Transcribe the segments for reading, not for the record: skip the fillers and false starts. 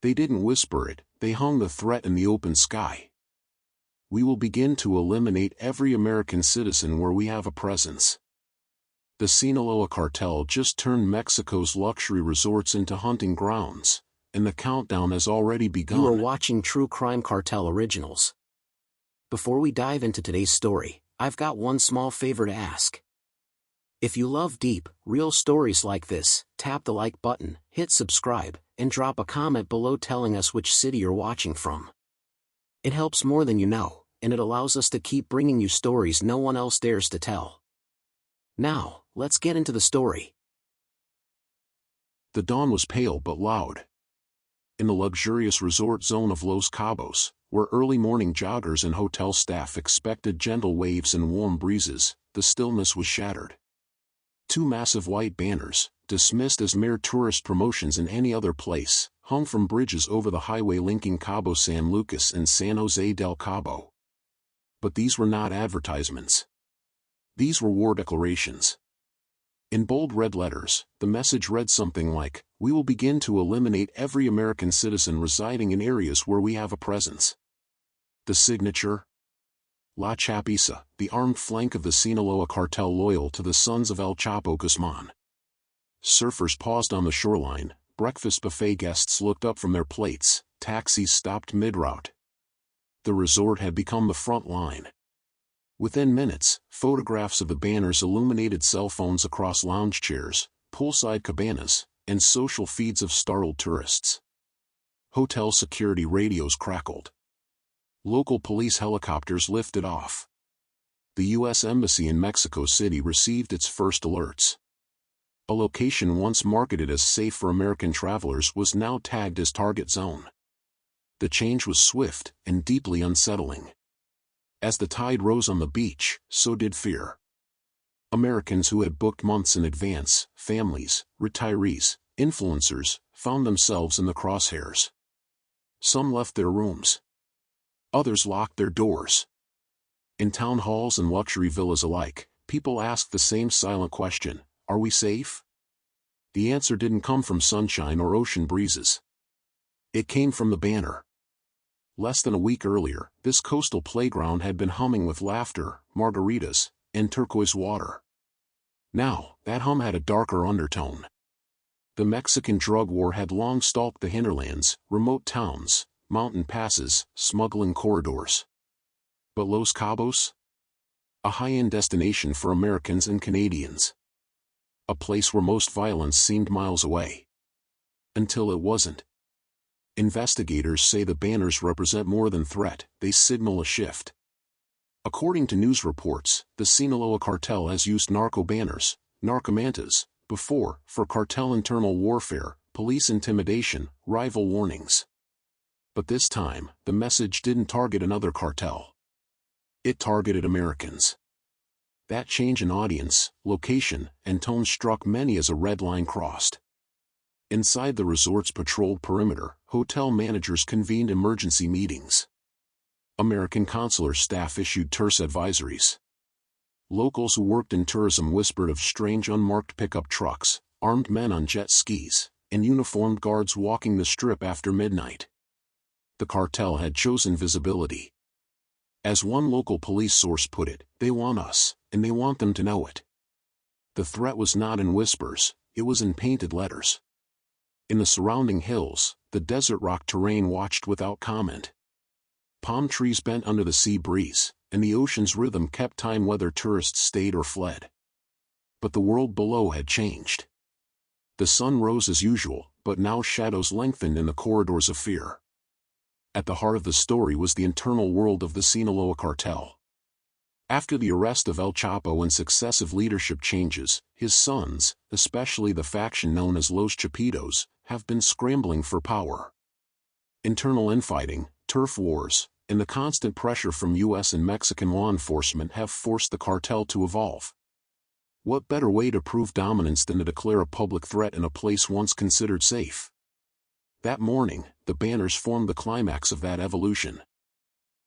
They didn't whisper it, they hung the threat in the open sky. We will begin to eliminate every American citizen where we have a presence. The Sinaloa Cartel just turned Mexico's luxury resorts into hunting grounds, and the countdown has already begun. You are watching True Crime Cartel Originals. Before we dive into today's story, I've got one small favor to ask. If you love deep, real stories like this, tap the like button, hit subscribe, and drop a comment below telling us which city you're watching from. It helps more than you know, and it allows us to keep bringing you stories no one else dares to tell. Now, let's get into the story. The dawn was pale but loud. In the luxurious resort zone of Los Cabos, where early morning joggers and hotel staff expected gentle waves and warm breezes, the stillness was shattered. Two massive white banners, dismissed as mere tourist promotions in any other place, hung from bridges over the highway linking Cabo San Lucas and San Jose del Cabo. But these were not advertisements. These were war declarations. In bold red letters, the message read something like, "We will begin to eliminate every American citizen residing in areas where we have a presence." The signature? La Chapiza, the armed flank of the Sinaloa Cartel loyal to the sons of El Chapo Guzman. Surfers paused on the shoreline, breakfast buffet guests looked up from their plates, taxis stopped mid-route. The resort had become the front line. Within minutes, photographs of the banners illuminated cell phones across lounge chairs, poolside cabanas, and social feeds of startled tourists. Hotel security radios crackled. Local police helicopters lifted off. The U.S. Embassy in Mexico City received its first alerts. A location once marketed as safe for American travelers was now tagged as target zone. The change was swift and deeply unsettling. As the tide rose on the beach, so did fear. Americans who had booked months in advance, families, retirees, influencers, found themselves in the crosshairs. Some left their rooms. Others locked their doors. In town halls and luxury villas alike, people asked the same silent question, are we safe? The answer didn't come from sunshine or ocean breezes. It came from the banner. Less than a week earlier, this coastal playground had been humming with laughter, margaritas, and turquoise water. Now, that hum had a darker undertone. The Mexican drug war had long stalked the hinterlands, remote towns, mountain passes, smuggling corridors. But Los Cabos? A high-end destination for Americans and Canadians. A place where most violence seemed miles away. Until it wasn't. Investigators say the banners represent more than threat, they signal a shift. According to news reports, the Sinaloa Cartel has used narco banners, narcomantas, before, for cartel internal warfare, police intimidation, rival warnings. But this time, the message didn't target another cartel. It targeted Americans. That change in audience, location, and tone struck many as a red line crossed. Inside the resort's patrolled perimeter, hotel managers convened emergency meetings. American consular staff issued terse advisories. Locals who worked in tourism whispered of strange unmarked pickup trucks, armed men on jet skis, and uniformed guards walking the strip after midnight. The cartel had chosen visibility. As one local police source put it, they want us, and they want them to know it. The threat was not in whispers, it was in painted letters. In the surrounding hills, the desert rock terrain watched without comment. Palm trees bent under the sea breeze, and the ocean's rhythm kept time whether tourists stayed or fled. But the world below had changed. The sun rose as usual, but now shadows lengthened in the corridors of fear. At the heart of the story was the internal world of the Sinaloa Cartel. After the arrest of El Chapo and successive leadership changes, his sons, especially the faction known as Los Chapitos, have been scrambling for power. Internal infighting, turf wars, and the constant pressure from U.S. and Mexican law enforcement have forced the cartel to evolve. What better way to prove dominance than to declare a public threat in a place once considered safe? That morning, the banners formed the climax of that evolution.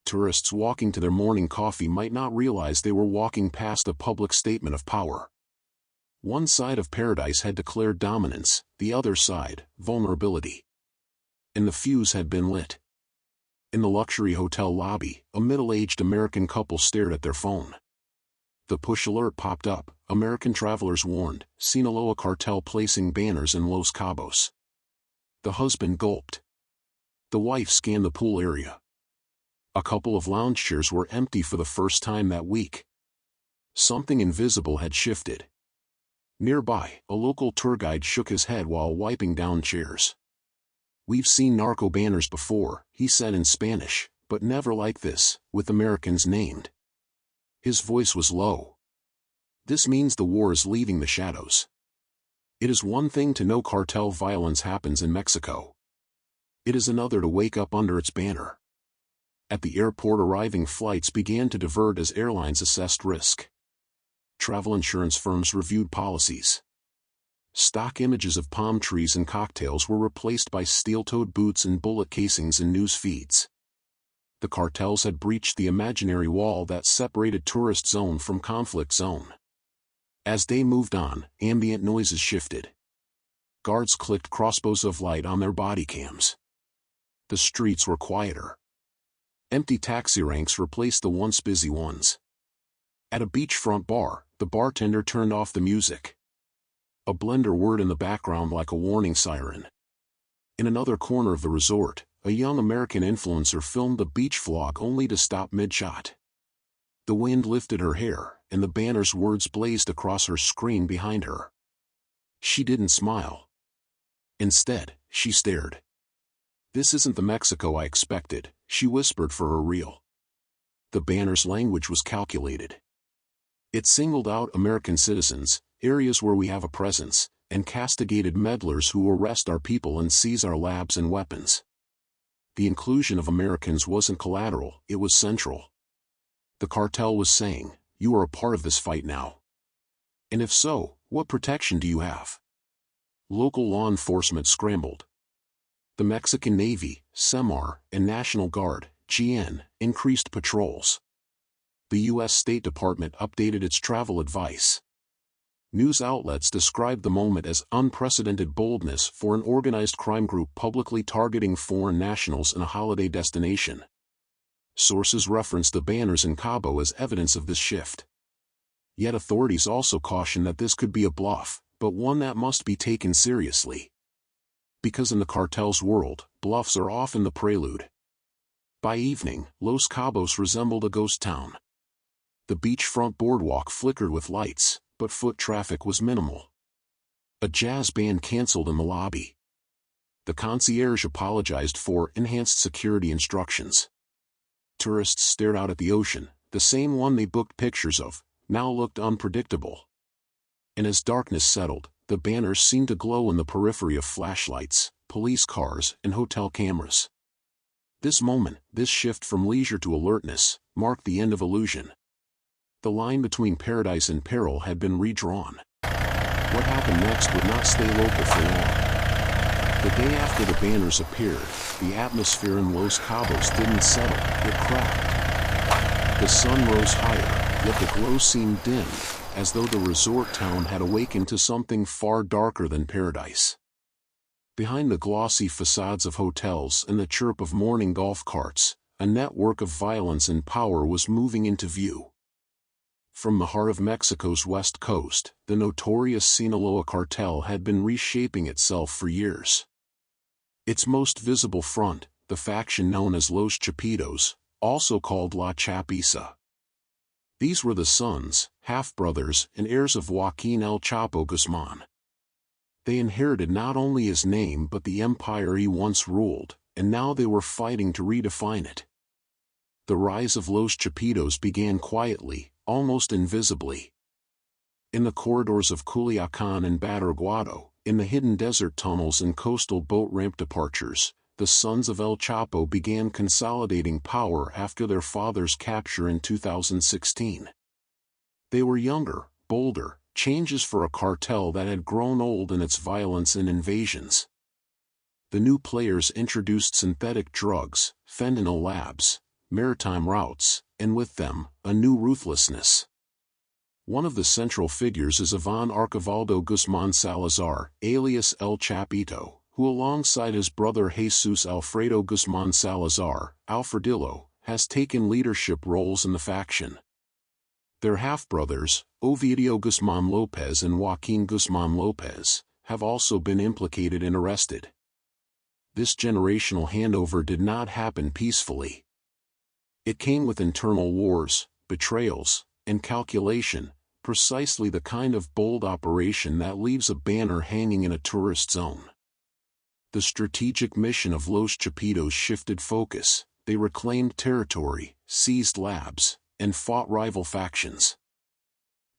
Tourists walking to their morning coffee might not realize they were walking past a public statement of power. One side of paradise had declared dominance, the other side, vulnerability. and the fuse had been lit. In the luxury hotel lobby, a middle-aged American couple stared at their phone. The push alert popped up. American travelers warned, Sinaloa Cartel placing banners in Los Cabos. The husband gulped. The wife scanned the pool area. A couple of lounge chairs were empty for the first time that week. Something invisible had shifted. Nearby, a local tour guide shook his head while wiping down chairs. "We've seen narco banners before," he said in Spanish, "but never like this, with Americans named." His voice was low. "This means the war is leaving the shadows. It is one thing to know cartel violence happens in Mexico. It is another to wake up under its banner." At the airport, arriving flights began to divert as airlines assessed risk. Travel insurance firms reviewed policies. Stock images of palm trees and cocktails were replaced by steel-toed boots and bullet casings in news feeds. The cartels had breached the imaginary wall that separated tourist zone from conflict zone. As they moved on, ambient noises shifted. Guards clicked crossbows of light on their body cams. The streets were quieter. Empty taxi ranks replaced the once busy ones. At a beachfront bar, the bartender turned off the music. A blender whirred in the background like a warning siren. In another corner of the resort, a young American influencer filmed a beach vlog only to stop mid-shot. The wind lifted her hair, and the banner's words blazed across her screen behind her. She didn't smile. Instead, she stared. "This isn't the Mexico I expected," she whispered for her reel. The banner's language was calculated. It singled out American citizens, areas where we have a presence, and castigated meddlers who arrest our people and seize our labs and weapons. The inclusion of Americans wasn't collateral, it was central. The cartel was saying, "You are a part of this fight now. And if so, what protection do you have?" Local law enforcement scrambled. The Mexican Navy, SEMAR, and National Guard, GN, increased patrols. The U.S. State Department updated its travel advice. News outlets described the moment as unprecedented boldness for an organized crime group publicly targeting foreign nationals in a holiday destination. Sources referenced the banners in Cabo as evidence of this shift. Yet authorities also cautioned that this could be a bluff, but one that must be taken seriously. Because in the cartel's world, bluffs are often the prelude. By evening, Los Cabos resembled a ghost town. The beachfront boardwalk flickered with lights, but foot traffic was minimal. A jazz band canceled in the lobby. The concierge apologized for enhanced security instructions. Tourists stared out at the ocean, the same one they booked pictures of, now looked unpredictable. And as darkness settled, the banners seemed to glow in the periphery of flashlights, police cars, and hotel cameras. This moment, this shift from leisure to alertness, marked the end of illusion. The line between paradise and peril had been redrawn. What happened next would not stay local for long. The day after the banners appeared, the atmosphere in Los Cabos didn't settle, it cracked. The sun rose higher, yet the glow seemed dimmed, as though the resort town had awakened to something far darker than paradise. Behind the glossy facades of hotels and the chirp of morning golf carts, a network of violence and power was moving into view. From the heart of Mexico's west coast, the notorious Sinaloa Cartel had been reshaping itself for years. Its most visible front, the faction known as Los Chapitos, also called La Chapiza. These were the sons, half-brothers, and heirs of Joaquin El Chapo Guzman. They inherited not only his name but the empire he once ruled, and now they were fighting to redefine it. The rise of Los Chapitos began quietly, almost invisibly. In the corridors of Culiacan and Badiraguado, in the hidden desert tunnels and coastal boat ramp departures, the sons of El Chapo began consolidating power after their father's capture in 2016. They were younger, bolder, changes for a cartel that had grown old in its violence and invasions. The new players introduced synthetic drugs, fentanyl labs, maritime routes, and with them, a new ruthlessness. One of the central figures is Iván Archivaldo Guzmán Salazar, alias El Chapito, who alongside his brother Jesus Alfredo Guzman Salazar, Alfredillo, has taken leadership roles in the faction. Their half-brothers, Ovidio Guzman Lopez and Joaquin Guzman Lopez, have also been implicated and arrested. This generational handover did not happen peacefully. It came with internal wars, betrayals, and calculation, precisely the kind of bold operation that leaves a banner hanging in a tourist zone. The strategic mission of Los Chapitos shifted focus. They reclaimed territory, seized labs, and fought rival factions.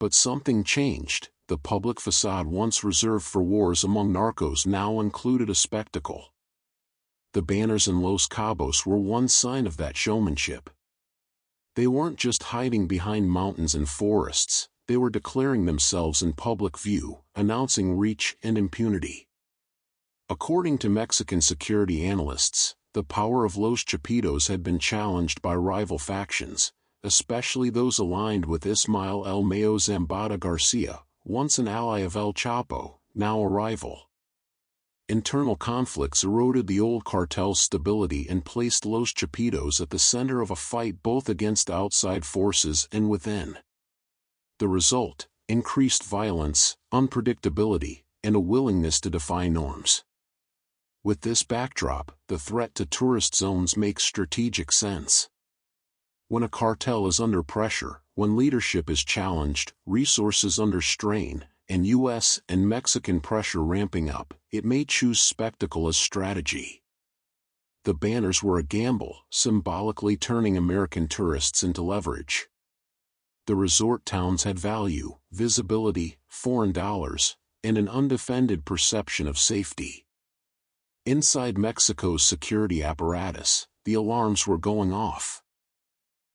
But something changed. The public facade once reserved for wars among narcos now included a spectacle. The banners in Los Cabos were one sign of that showmanship. They weren't just hiding behind mountains and forests, they were declaring themselves in public view, announcing reach and impunity. According to Mexican security analysts, the power of Los Chapitos had been challenged by rival factions, especially those aligned with Ismael El Mayo Zambada Garcia, once an ally of El Chapo, now a rival. Internal conflicts eroded the old cartel's stability and placed Los Chapitos at the center of a fight both against outside forces and within. The result: increased violence, unpredictability, and a willingness to defy norms. With this backdrop, the threat to tourist zones makes strategic sense. When a cartel is under pressure, when leadership is challenged, resources under strain, and U.S. and Mexican pressure ramping up, it may choose spectacle as strategy. The banners were a gamble, symbolically turning American tourists into leverage. The resort towns had value, visibility, foreign dollars, and an undefended perception of safety. Inside Mexico's security apparatus, the alarms were going off.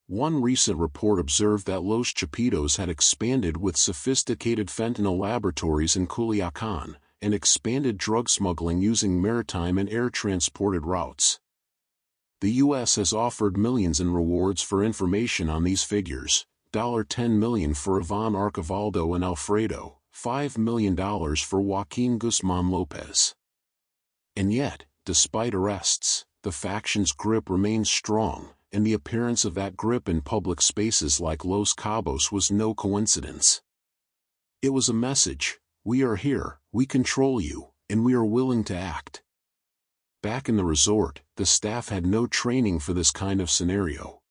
One recent report observed that Los Chapitos had expanded with sophisticated fentanyl laboratories in Culiacan, and expanded drug smuggling using maritime and air-transported routes. The U.S. has offered millions in rewards for information on these figures, $10 million for Ivan Archivaldo and Alfredo, $5 million for Joaquin Guzman Lopez. And yet, despite arrests, the faction's grip remains strong, and the appearance of that grip in public spaces like Los Cabos was no coincidence. It was a message: we are here, we control you, and we are willing to act. Back in the resort, the staff had no training for this kind of scenario.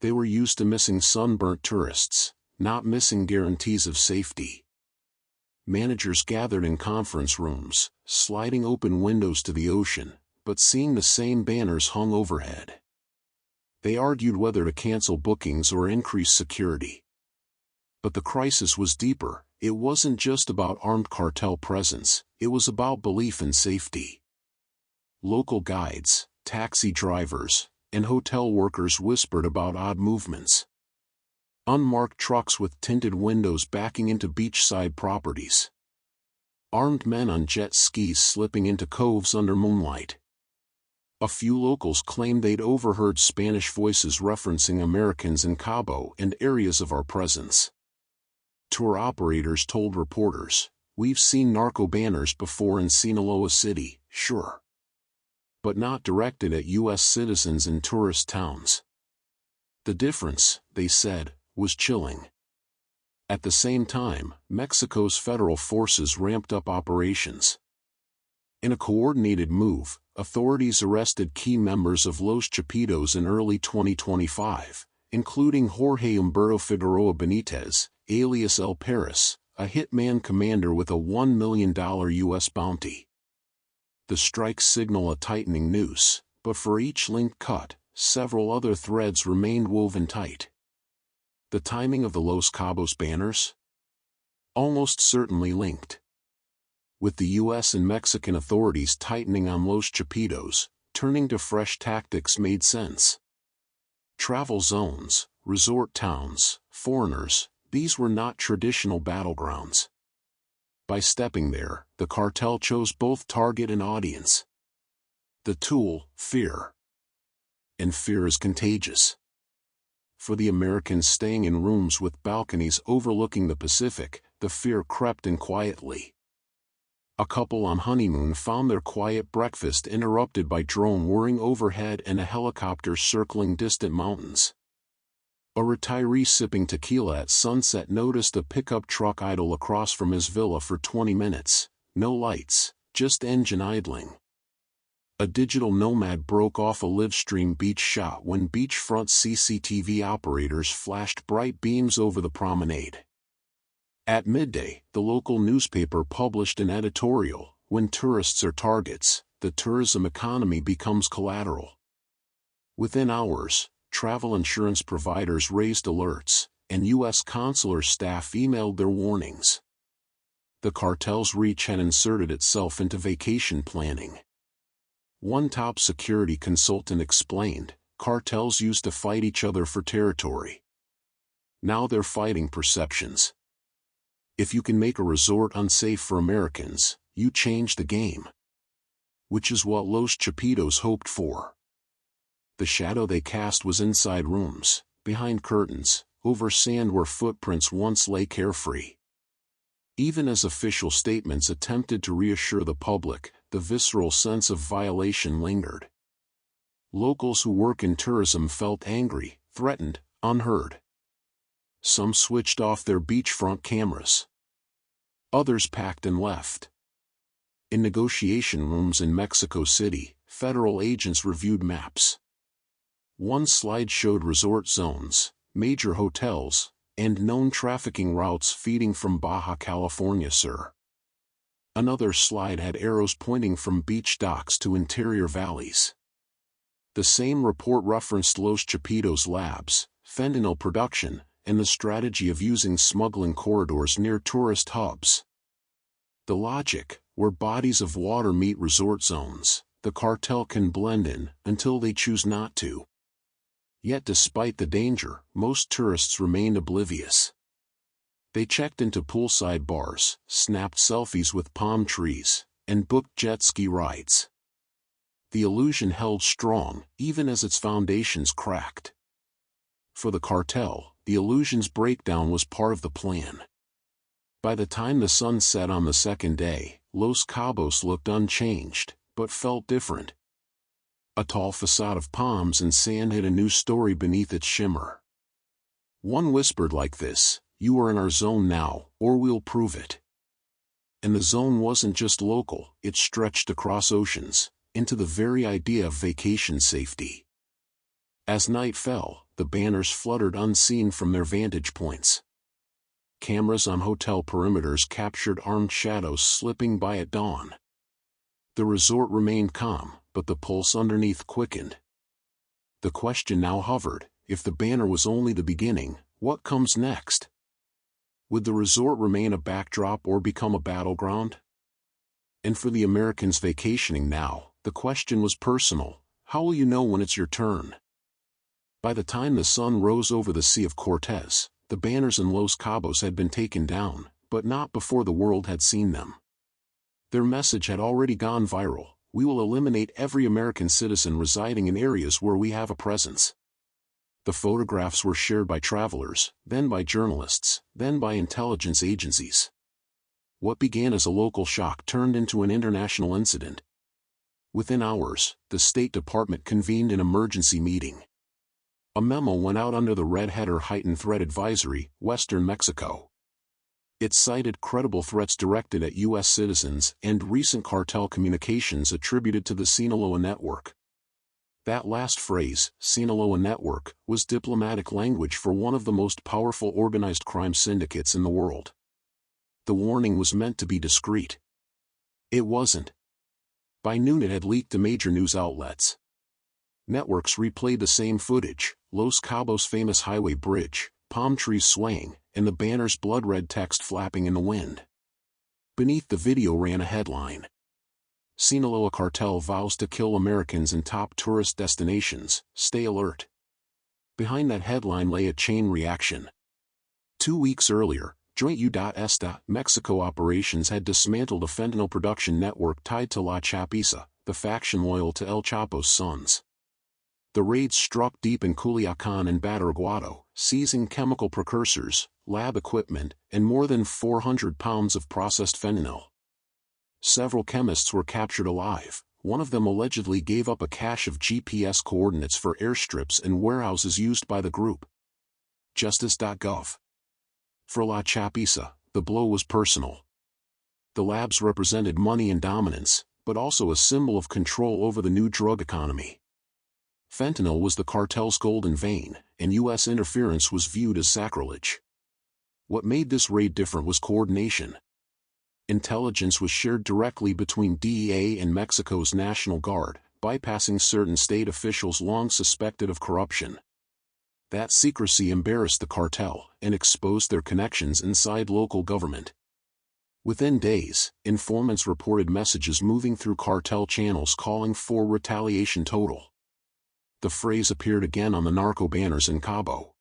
They were used to missing sunburnt tourists, not missing guarantees of safety. Managers gathered in conference rooms, sliding open windows to the ocean, but seeing the same banners hung overhead. They argued whether to cancel bookings or increase security. But the crisis was deeper. It wasn't just about armed cartel presence, it was about belief in safety. Local guides, taxi drivers, and hotel workers whispered about odd movements. Unmarked trucks with tinted windows backing into beachside properties. Armed men on jet skis slipping into coves under moonlight. A few locals claimed they'd overheard Spanish voices referencing Americans in Cabo and areas of our presence. Tour operators told reporters, "We've seen narco banners before in Sinaloa City, sure. But not directed at U.S. citizens in tourist towns." The difference, they said, was chilling. At the same time, Mexico's federal forces ramped up operations. In a coordinated move, authorities arrested key members of Los Chapitos in early 2025, including Jorge Humberto Figueroa Benitez, alias El Paris, a hitman commander with a $1 million U.S. bounty. The strikes signal a tightening noose, but for each link cut, several other threads remained woven tight. The timing of the Los Cabos banners? Almost certainly linked. With the U.S. and Mexican authorities tightening on Los Chapitos, turning to fresh tactics made sense. Travel zones, resort towns, foreigners, these were not traditional battlegrounds. By stepping there, the cartel chose both target and audience. The tool, fear. And fear is contagious. For the Americans staying in rooms with balconies overlooking the Pacific, the fear crept in quietly. A couple on honeymoon found their quiet breakfast interrupted by drone whirring overhead and a helicopter circling distant mountains. A retiree sipping tequila at sunset noticed a pickup truck idle across from his villa for 20 minutes, no lights, just engine idling. A digital nomad broke off a live-stream beach shot when beachfront CCTV operators flashed bright beams over the promenade. At midday, the local newspaper published an editorial, "When tourists are targets, the tourism economy becomes collateral." Within hours, travel insurance providers raised alerts, and U.S. consular staff emailed their warnings. The cartel's reach had inserted itself into vacation planning. One top security consultant explained, "Cartels used to fight each other for territory. Now they're fighting perceptions. If you can make a resort unsafe for Americans, you change the game." Which is what Los Chapitos hoped for. The shadow they cast was inside rooms, behind curtains, over sand where footprints once lay carefree. Even as official statements attempted to reassure the public, the visceral sense of violation lingered. Locals who work in tourism felt angry, threatened, unheard. Some switched off their beachfront cameras. Others packed and left. In negotiation rooms in Mexico City, federal agents reviewed maps. One slide showed resort zones, major hotels, and known trafficking routes feeding from Baja California Sur. Another slide had arrows pointing from beach docks to interior valleys. The same report referenced Los Chapitos labs, fentanyl production, and the strategy of using smuggling corridors near tourist hubs. The logic, where bodies of water meet resort zones, the cartel can blend in until they choose not to. Yet despite the danger, most tourists remained oblivious. They checked into poolside bars, snapped selfies with palm trees, and booked jet ski rides. The illusion held strong, even as its foundations cracked. For the cartel, the illusion's breakdown was part of the plan. By the time the sun set on the second day, Los Cabos looked unchanged, but felt different. A tall facade of palms and sand hid a new story beneath its shimmer. One whispered like this, "You are in our zone now, or we'll prove it." And the zone wasn't just local, it stretched across oceans, into the very idea of vacation safety. As night fell, the banners fluttered unseen from their vantage points. Cameras on hotel perimeters captured armed shadows slipping by at dawn. The resort remained calm, but the pulse underneath quickened. The question now hovered, if the banner was only the beginning, what comes next? Would the resort remain a backdrop or become a battleground? And for the Americans vacationing now, the question was personal: how will you know when it's your turn? By the time the sun rose over the Sea of Cortez, the banners in Los Cabos had been taken down, but not before the world had seen them. Their message had already gone viral: we will eliminate every American citizen residing in areas where we have a presence. The photographs were shared by travelers, then by journalists, then by intelligence agencies. What began as a local shock turned into an international incident. Within hours, the State Department convened an emergency meeting. A memo went out under the red header Heightened Threat Advisory, Western Mexico. It cited credible threats directed at U.S. citizens and recent cartel communications attributed to the Sinaloa Network. That last phrase, Sinaloa Network, was diplomatic language for one of the most powerful organized crime syndicates in the world. The warning was meant to be discreet. It wasn't. By noon it had leaked to major news outlets. Networks replayed the same footage: Los Cabos' famous highway bridge, palm trees swaying, and the banner's blood-red text flapping in the wind. Beneath the video ran a headline: Sinaloa Cartel vows to kill Americans in top tourist destinations, stay alert. Behind that headline lay a chain reaction. 2 weeks earlier, Joint U.S. Mexico operations had dismantled a fentanyl production network tied to La Chapiza, the faction loyal to El Chapo's sons. The raids struck deep in Culiacan and Badiraguato, seizing chemical precursors, lab equipment, and more than 400 pounds of processed fentanyl. Several chemists were captured alive. One of them allegedly gave up a cache of GPS coordinates for airstrips and warehouses used by the group. Justice.gov. For La Chapiza, the blow was personal. The labs represented money and dominance, but also a symbol of control over the new drug economy. Fentanyl was the cartel's golden vein, and U.S. interference was viewed as sacrilege. What made this raid different was coordination. Intelligence was shared directly between DEA and Mexico's National Guard, bypassing certain state officials long suspected of corruption. That secrecy embarrassed the cartel and exposed their connections inside local government. Within days, informants reported messages moving through cartel channels calling for retaliation total. The phrase appeared again on the narco banners in Cabo.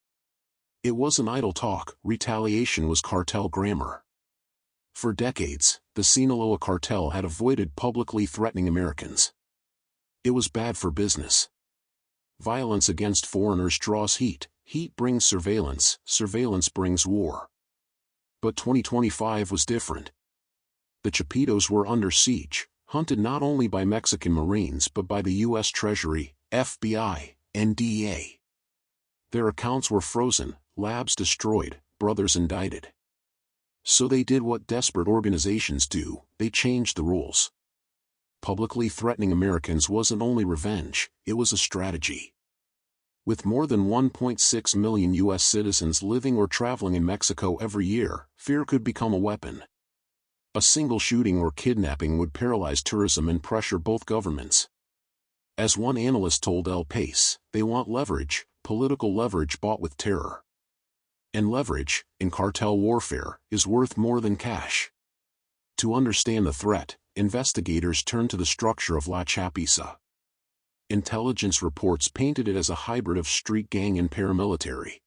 It wasn't idle talk, retaliation was cartel grammar. For decades, the Sinaloa Cartel had avoided publicly threatening Americans. It was bad for business. Violence against foreigners draws heat, heat brings surveillance, surveillance brings war. But 2025 was different. The Chapitos were under siege, hunted not only by Mexican Marines but by the U.S. Treasury, FBI, and DEA. Their accounts were frozen, labs destroyed, brothers indicted. So they did what desperate organizations do, they changed the rules. Publicly threatening Americans wasn't only revenge, it was a strategy. With more than 1.6 million U.S. citizens living or traveling in Mexico every year, fear could become a weapon. A single shooting or kidnapping would paralyze tourism and pressure both governments. As one analyst told El País, they want leverage, political leverage bought with terror. And leverage, in cartel warfare, is worth more than cash. To understand the threat, investigators turned to the structure of La Chapiza. Intelligence reports painted it as a hybrid of street gang and paramilitary.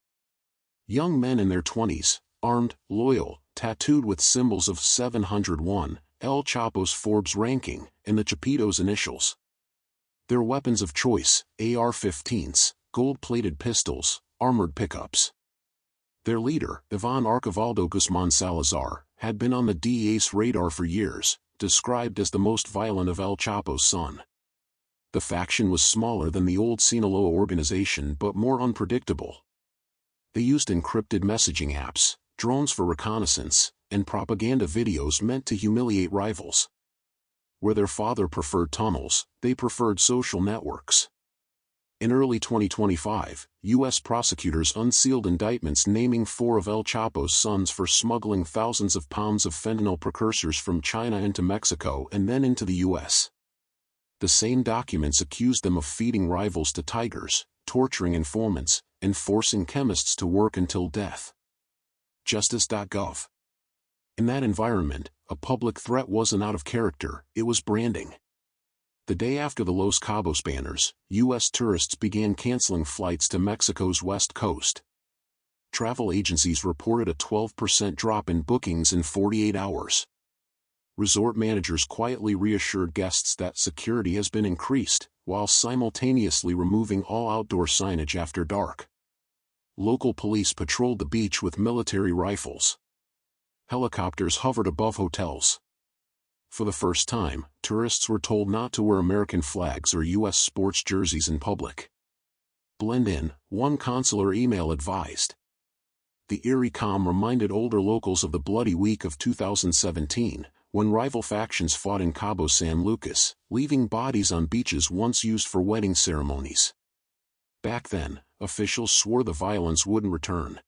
Young men in their 20s, armed, loyal, tattooed with symbols of 701, El Chapo's Forbes ranking, and the Chapitos' initials. Their weapons of choice, AR-15s, gold-plated pistols, armored pickups. Their leader, Ivan Archivaldo Guzman Salazar, had been on the DEA's radar for years, described as the most violent of El Chapo's son. The faction was smaller than the old Sinaloa organization but more unpredictable. They used encrypted messaging apps, drones for reconnaissance, and propaganda videos meant to humiliate rivals. Where their father preferred tunnels, they preferred social networks. In early 2025, U.S. prosecutors unsealed indictments naming 4 of El Chapo's sons for smuggling thousands of pounds of fentanyl precursors from China into Mexico and then into the U.S. The same documents accused them of feeding rivals to tigers, torturing informants, and forcing chemists to work until death. Justice.gov. In that environment, a public threat wasn't out of character, it was branding. The day after the Los Cabos banners, U.S. tourists began canceling flights to Mexico's west coast. Travel agencies reported a 12% drop in bookings in 48 hours. Resort managers quietly reassured guests that security has been increased, while simultaneously removing all outdoor signage after dark. Local police patrolled the beach with military rifles. Helicopters hovered above hotels. For the first time, tourists were told not to wear American flags or U.S. sports jerseys in public. Blend in, one consular email advised. The eerie calm reminded older locals of the bloody week of 2017, when rival factions fought in Cabo San Lucas, leaving bodies on beaches once used for wedding ceremonies. Back then, officials swore the violence wouldn't return.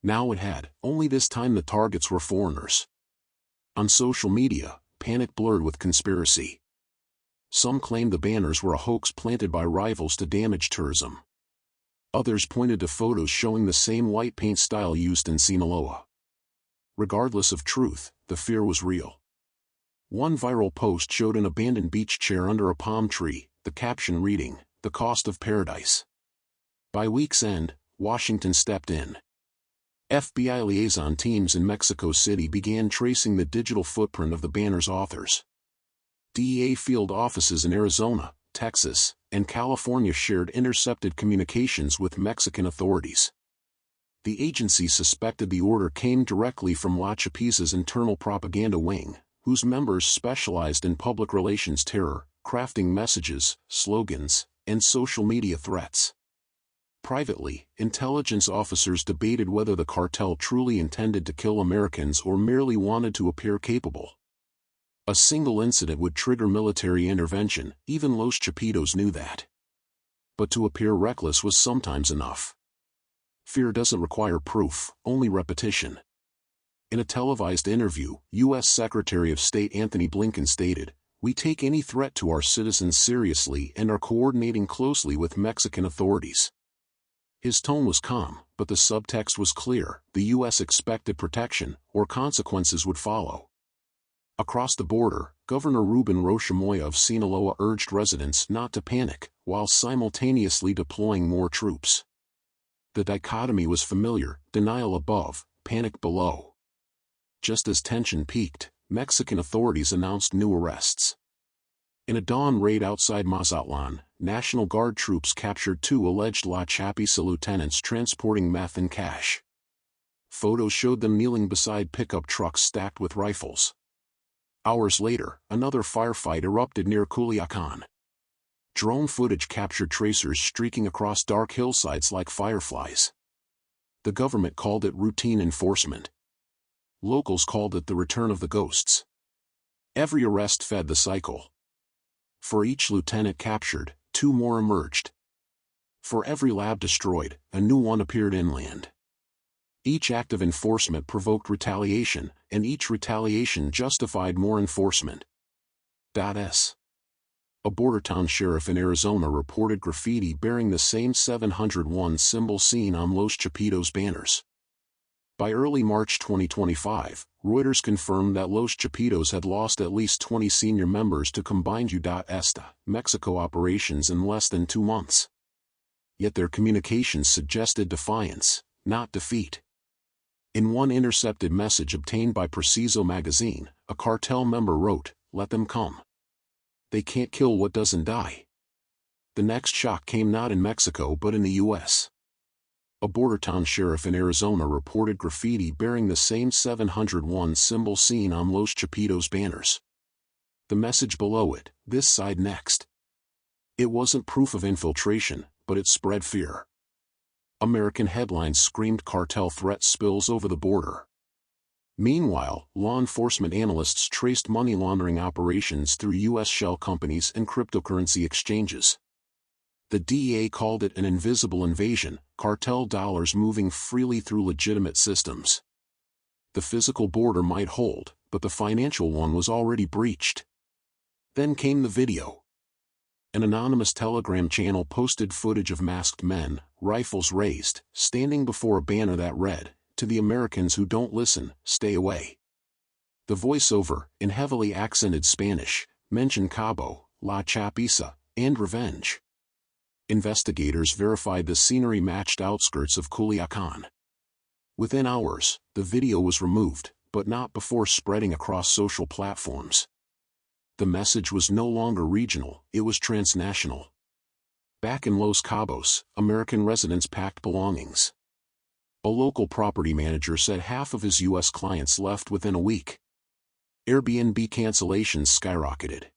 Now it had, only this time the targets were foreigners. On social media, panic blurred with conspiracy. Some claimed the banners were a hoax planted by rivals to damage tourism. Others pointed to photos showing the same white paint style used in Sinaloa. Regardless of truth, the fear was real. One viral post showed an abandoned beach chair under a palm tree, the caption reading, "The cost of paradise." By week's end, Washington stepped in. FBI liaison teams in Mexico City began tracing the digital footprint of the banner's authors. DEA field offices in Arizona, Texas, and California shared intercepted communications with Mexican authorities. The agency suspected the order came directly from La Chapiza's internal propaganda wing, whose members specialized in public relations terror, crafting messages, slogans, and social media threats. Privately, intelligence officers debated whether the cartel truly intended to kill Americans or merely wanted to appear capable. A single incident would trigger military intervention, even Los Chapitos knew that. But to appear reckless was sometimes enough. Fear doesn't require proof, only repetition. In a televised interview, U.S. Secretary of State Anthony Blinken stated, "We take any threat to our citizens seriously and are coordinating closely with Mexican authorities." His tone was calm, but the subtext was clear: the U.S. expected protection, or consequences would follow. Across the border, Governor Ruben Rochamoya of Sinaloa urged residents not to panic, while simultaneously deploying more troops. The dichotomy was familiar: denial above, panic below. Just as tension peaked, Mexican authorities announced new arrests. In a dawn raid outside Mazatlan, National Guard troops captured 2 alleged La Chapiza lieutenants transporting meth and cash. Photos showed them kneeling beside pickup trucks stacked with rifles. Hours later, another firefight erupted near Culiacan. Drone footage captured tracers streaking across dark hillsides like fireflies. The government called it routine enforcement. Locals called it the return of the ghosts. Every arrest fed the cycle. For each lieutenant captured, 2 more emerged. For every lab destroyed, a new one appeared inland. Each act of enforcement provoked retaliation, and each retaliation justified more enforcement. A border town sheriff in Arizona reported graffiti bearing the same 701 symbol seen on Los Chapitos banners. By early March 2025, Reuters confirmed that Los Chapitos had lost at least 20 senior members to combined U.S.-Mexico operations in less than 2 months. Yet their communications suggested defiance, not defeat. In one intercepted message obtained by Preciso magazine, a cartel member wrote, "Let them come. They can't kill what doesn't die." The next shock came not in Mexico but in the U.S. A border town sheriff in Arizona reported graffiti bearing the same 701 symbol seen on Los Chapitos banners. The message below it, "This side next." It wasn't proof of infiltration, but it spread fear. American headlines screamed cartel threat spills over the border. Meanwhile, law enforcement analysts traced money laundering operations through U.S. shell companies and cryptocurrency exchanges. The DEA called it an invisible invasion, cartel dollars moving freely through legitimate systems. The physical border might hold, but the financial one was already breached. Then came the video. An anonymous Telegram channel posted footage of masked men, rifles raised, standing before a banner that read, "To the Americans who don't listen, stay away." The voiceover, in heavily accented Spanish, mentioned Cabo, La Chapiza, and revenge. Investigators verified the scenery matched outskirts of Culiacan. Within hours, the video was removed, but not before spreading across social platforms. The message was no longer regional, it was transnational. Back in Los Cabos, American residents packed belongings. A local property manager said half of his U.S. clients left within a week. Airbnb cancellations skyrocketed.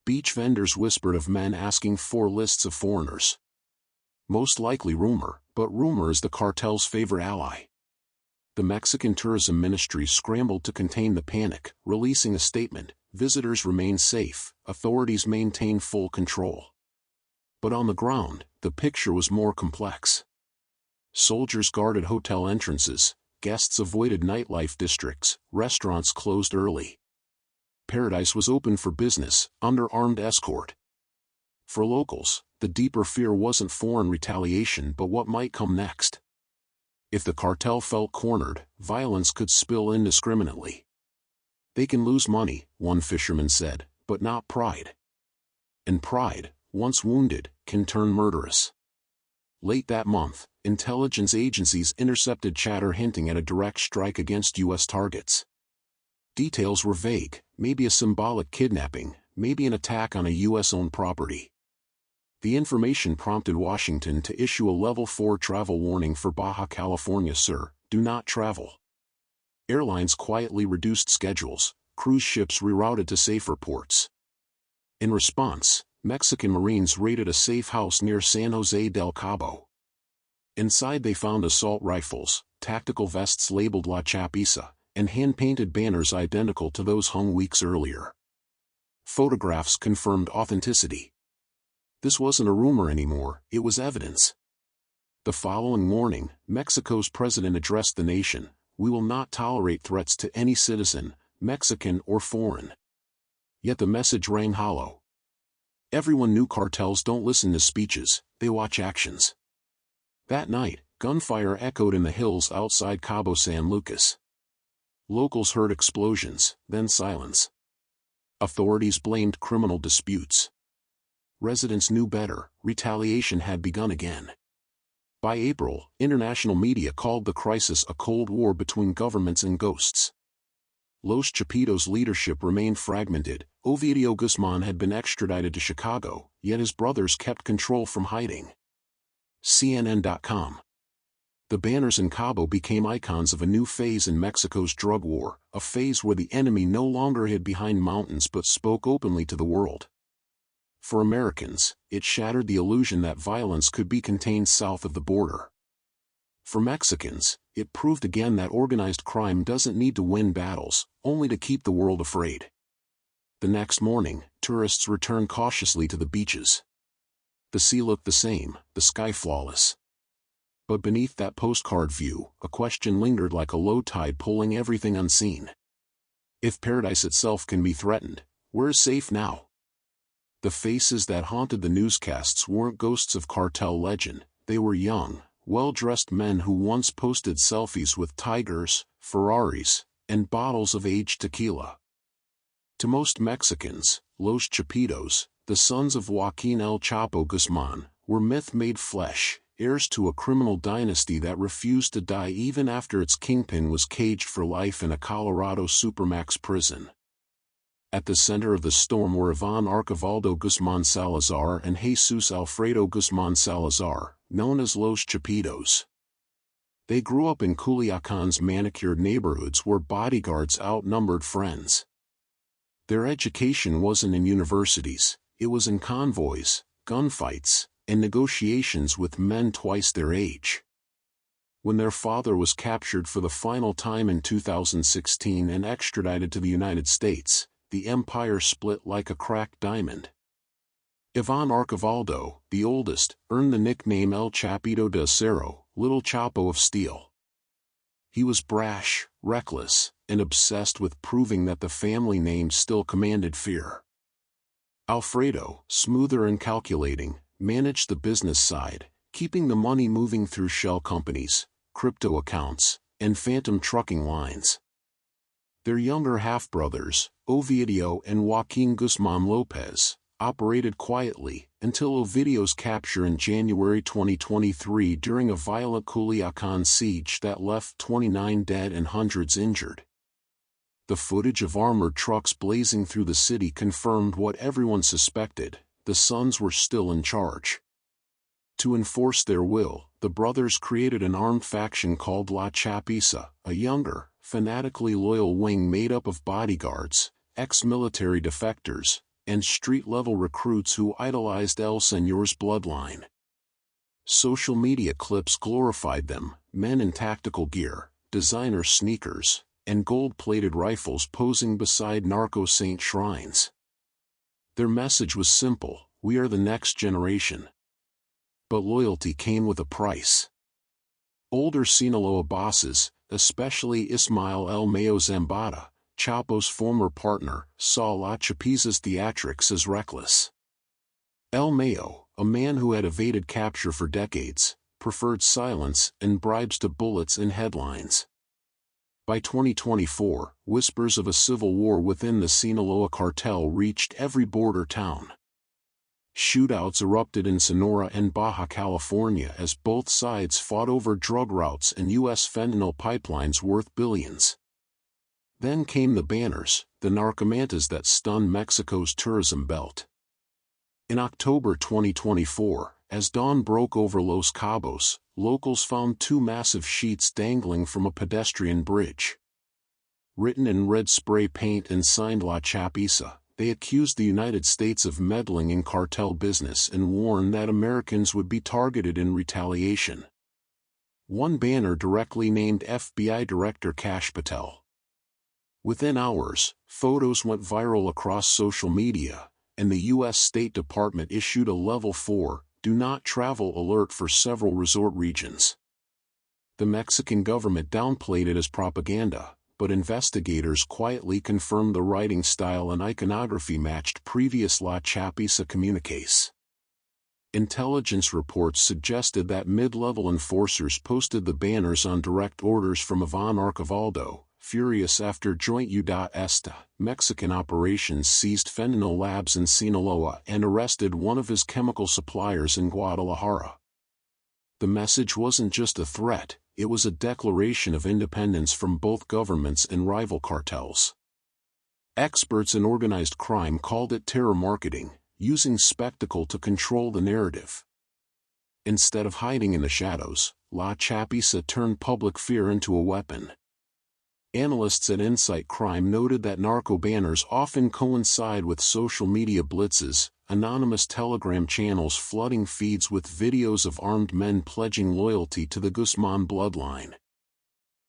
Beach vendors whispered of men asking for lists of foreigners. Most likely rumor, but rumor is the cartel's favorite ally. The Mexican Tourism Ministry scrambled to contain the panic, releasing a statement, "Visitors remain safe, authorities maintain full control." But on the ground, the picture was more complex. Soldiers guarded hotel entrances, guests avoided nightlife districts, restaurants closed early. Paradise was open for business, under armed escort. For locals, the deeper fear wasn't foreign retaliation but what might come next. If the cartel felt cornered, violence could spill indiscriminately. "They can lose money," one fisherman said, "but not pride. And pride, once wounded, can turn murderous." Late that month, intelligence agencies intercepted chatter hinting at a direct strike against U.S. targets. Details were vague, maybe a symbolic kidnapping, maybe an attack on a U.S.-owned property. The information prompted Washington to issue a Level 4 travel warning for Baja California Sur, "Do not travel." Airlines quietly reduced schedules, cruise ships rerouted to safer ports. In response, Mexican Marines raided a safe house near San Jose del Cabo. Inside they found assault rifles, tactical vests labeled La Chapiza, and hand-painted banners identical to those hung weeks earlier. Photographs confirmed authenticity. This wasn't a rumor anymore, it was evidence. The following morning, Mexico's president addressed the nation, "We will not tolerate threats to any citizen, Mexican or foreign." Yet the message rang hollow. Everyone knew cartels don't listen to speeches, they watch actions. That night, gunfire echoed in the hills outside Cabo San Lucas. Locals heard explosions, then silence. Authorities blamed criminal disputes. Residents knew better, retaliation had begun again. By April, international media called the crisis a Cold War between governments and ghosts. Los Chapitos' leadership remained fragmented. Ovidio Guzman had been extradited to Chicago, yet his brothers kept control from hiding. CNN.com. The banners in Cabo became icons of a new phase in Mexico's drug war, a phase where the enemy no longer hid behind mountains but spoke openly to the world. For Americans, it shattered the illusion that violence could be contained south of the border. For Mexicans, it proved again that organized crime doesn't need to win battles, only to keep the world afraid. The next morning, tourists returned cautiously to the beaches. The sea looked the same, the sky flawless. But beneath that postcard view, a question lingered like a low tide pulling everything unseen. If paradise itself can be threatened, where is safe now? The faces that haunted the newscasts weren't ghosts of cartel legend, they were young, well-dressed men who once posted selfies with tigers, Ferraris, and bottles of aged tequila. To most Mexicans, Los Chapitos, the sons of Joaquin El Chapo Guzman, were myth made flesh, heirs to a criminal dynasty that refused to die even after its kingpin was caged for life in a Colorado supermax prison. At the center of the storm were Iván Archivaldo Guzman Salazar and Jesus Alfredo Guzman Salazar, known as Los Chapitos. They grew up in Culiacan's manicured neighborhoods where bodyguards outnumbered friends. Their education wasn't in universities, it was in convoys, gunfights, and negotiations with men twice their age. When their father was captured for the final time in 2016 and extradited to the United States, the empire split like a cracked diamond. Iván Archivaldo, the oldest, earned the nickname El Chapito de Acero, Little Chapo of Steel. He was brash, reckless, and obsessed with proving that the family name still commanded fear. Alfredo, smoother and calculating, managed the business side, keeping the money moving through shell companies, crypto accounts, and phantom trucking lines. Their younger half-brothers, Ovidio and Joaquin Guzman Lopez, operated quietly until Ovidio's capture in January 2023 during a violent Culiacan siege that left 29 dead and hundreds injured. The footage of armored trucks blazing through the city confirmed what everyone suspected: the sons were still in charge. To enforce their will, the brothers created an armed faction called La Chapiza, a younger, fanatically loyal wing made up of bodyguards, ex-military defectors, and street-level recruits who idolized El Señor's bloodline. Social media clips glorified them, men in tactical gear, designer sneakers, and gold-plated rifles posing beside narco-saint shrines. Their message was simple: we are the next generation. But loyalty came with a price. Older Sinaloa bosses, especially Ismael El Mayo Zambada, Chapo's former partner, saw La Chapiza's theatrics as reckless. El Mayo, a man who had evaded capture for decades, preferred silence and bribes to bullets in headlines. By 2024, whispers of a civil war within the Sinaloa Cartel reached every border town. Shootouts erupted in Sonora and Baja California as both sides fought over drug routes and U.S. fentanyl pipelines worth billions. Then came the banners, the narcomantas that stunned Mexico's tourism belt. In October 2024, as dawn broke over Los Cabos, locals found two massive sheets dangling from a pedestrian bridge. Written in red spray paint and signed La Chapiza, they accused the United States of meddling in cartel business and warned that Americans would be targeted in retaliation. One banner directly named FBI Director Kash Patel. Within hours, photos went viral across social media, and the U.S. State Department issued a Level 4, Do Not Travel alert for several resort regions. The Mexican government downplayed it as propaganda, but investigators quietly confirmed the writing style and iconography matched previous La Chapiza communiques. Intelligence reports suggested that mid-level enforcers posted the banners on direct orders from Iván Archivaldo, furious after Joint U.S. Mexican operations seized fentanyl labs in Sinaloa and arrested one of his chemical suppliers in Guadalajara. The message wasn't just a threat, it was a declaration of independence from both governments and rival cartels. Experts in organized crime called it terror marketing, using spectacle to control the narrative. Instead of hiding in the shadows, La Chapiza turned public fear into a weapon. Analysts at Insight Crime noted that narco banners often coincide with social media blitzes, anonymous Telegram channels flooding feeds with videos of armed men pledging loyalty to the Guzman bloodline.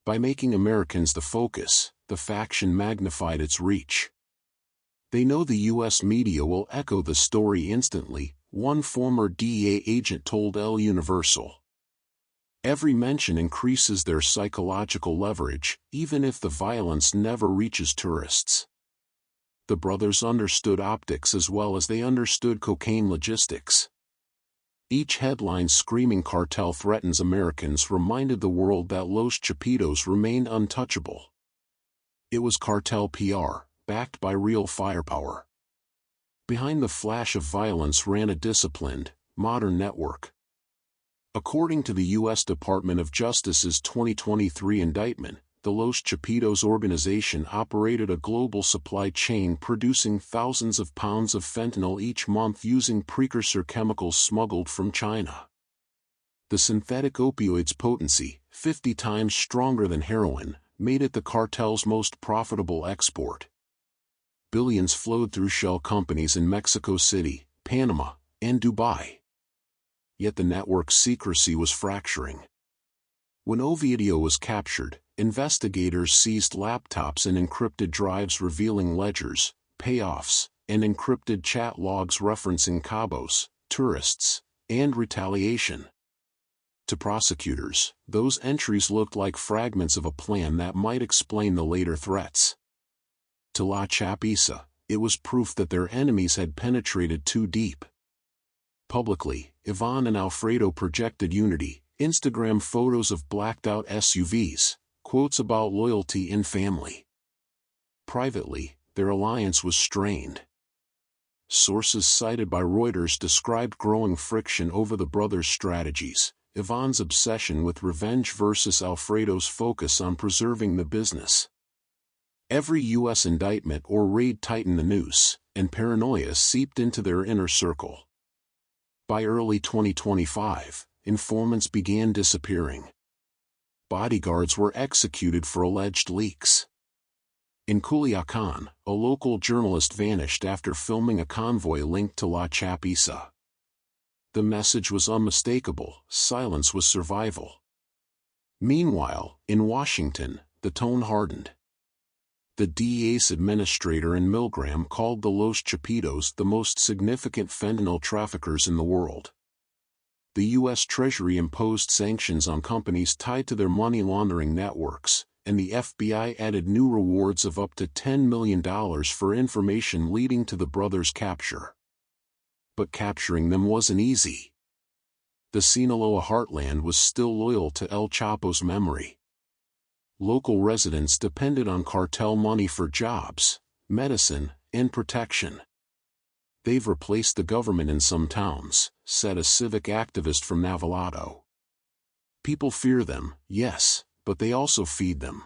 By making Americans the focus, the faction magnified its reach. They know the U.S. media will echo the story instantly, one former DEA agent told El Universal. Every mention increases their psychological leverage, even if the violence never reaches tourists. The brothers understood optics as well as they understood cocaine logistics. Each headline screaming cartel threatens Americans reminded the world that Los Chapitos remained untouchable. It was cartel PR, backed by real firepower. Behind the flash of violence ran a disciplined, modern network. According to the U.S. Department of Justice's 2023 indictment, the Los Chapitos organization operated a global supply chain producing thousands of pounds of fentanyl each month using precursor chemicals smuggled from China. The synthetic opioid's potency, 50 times stronger than heroin, made it the cartel's most profitable export. Billions flowed through shell companies in Mexico City, Panama, and Dubai. Yet the network's secrecy was fracturing. When Ovidio was captured, investigators seized laptops and encrypted drives revealing ledgers, payoffs, and encrypted chat logs referencing cabos, tourists, and retaliation. To prosecutors, those entries looked like fragments of a plan that might explain the later threats. To La Chapiza, it was proof that their enemies had penetrated too deep. Publicly, Iván and Alfredo projected unity, Instagram photos of blacked-out SUVs, quotes about loyalty and family. Privately, their alliance was strained. Sources cited by Reuters described growing friction over the brothers' strategies, Iván's obsession with revenge versus Alfredo's focus on preserving the business. Every U.S. indictment or raid tightened the noose, and paranoia seeped into their inner circle. By early 2025, informants began disappearing. Bodyguards were executed for alleged leaks. In Culiacán, a local journalist vanished after filming a convoy linked to La Chapiza. The message was unmistakable: silence was survival. Meanwhile, in Washington, the tone hardened. The DEA's administrator in Milgram called the Los Chapitos the most significant fentanyl traffickers in the world. The U.S. Treasury imposed sanctions on companies tied to their money laundering networks, and the FBI added new rewards of up to $10 million for information leading to the brothers' capture. But capturing them wasn't easy. The Sinaloa heartland was still loyal to El Chapo's memory. Local residents depended on cartel money for jobs, medicine, and protection. They've replaced the government in some towns, said a civic activist from Navolato. People fear them, yes, but they also feed them.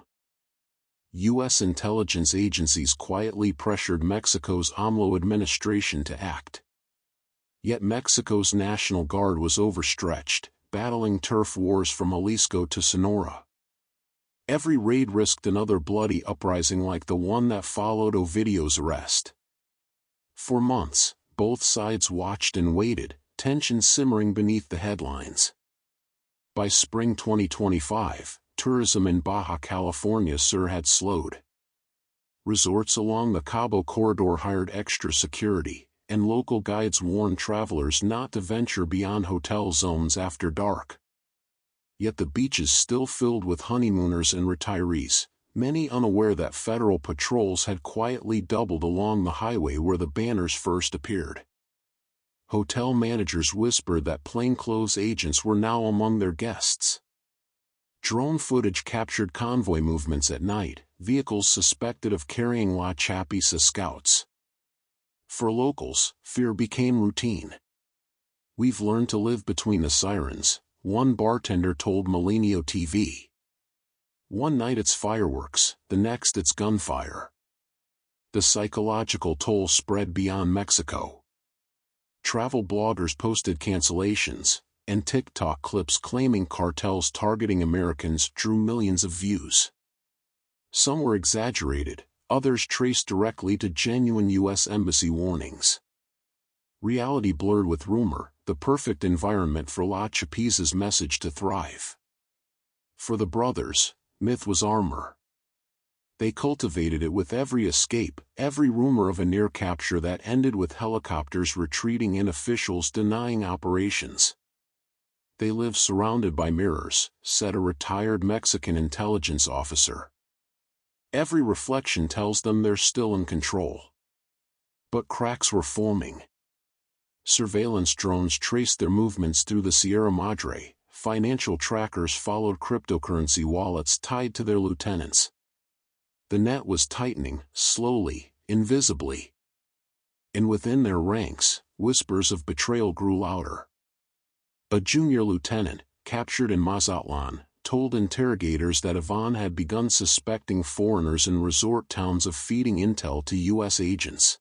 U.S. intelligence agencies quietly pressured Mexico's AMLO administration to act. Yet Mexico's National Guard was overstretched, battling turf wars from Jalisco to Sonora. Every raid risked another bloody uprising like the one that followed Ovidio's arrest. For months, both sides watched and waited, tension simmering beneath the headlines. By spring 2025, tourism in Baja California Sur had slowed. Resorts along the Cabo corridor hired extra security, and local guides warned travelers not to venture beyond hotel zones after dark. Yet the beaches still filled with honeymooners and retirees, many unaware that federal patrols had quietly doubled along the highway where the banners first appeared. Hotel managers whispered that plainclothes agents were now among their guests. Drone footage captured convoy movements at night, vehicles suspected of carrying La Chapiza scouts. For locals, fear became routine. "We've learned to live between the sirens," one bartender told Milenio TV. "One night it's fireworks, the next it's gunfire." The psychological toll spread beyond Mexico. Travel bloggers posted cancellations, and TikTok clips claiming cartels targeting Americans drew millions of views. Some were exaggerated, others traced directly to genuine U.S. Embassy warnings. Reality blurred with rumor, the perfect environment for La Chapiza's message to thrive. For the brothers, myth was armor. They cultivated it with every escape, every rumor of a near capture that ended with helicopters retreating and officials denying operations. "They live surrounded by mirrors," said a retired Mexican intelligence officer. "Every reflection tells them they're still in control." But cracks were forming. Surveillance drones traced their movements through the Sierra Madre, financial trackers followed cryptocurrency wallets tied to their lieutenants. The net was tightening, slowly, invisibly. And within their ranks, whispers of betrayal grew louder. A junior lieutenant, captured in Mazatlan, told interrogators that Ivan had begun suspecting foreigners in resort towns of feeding intel to U.S. agents.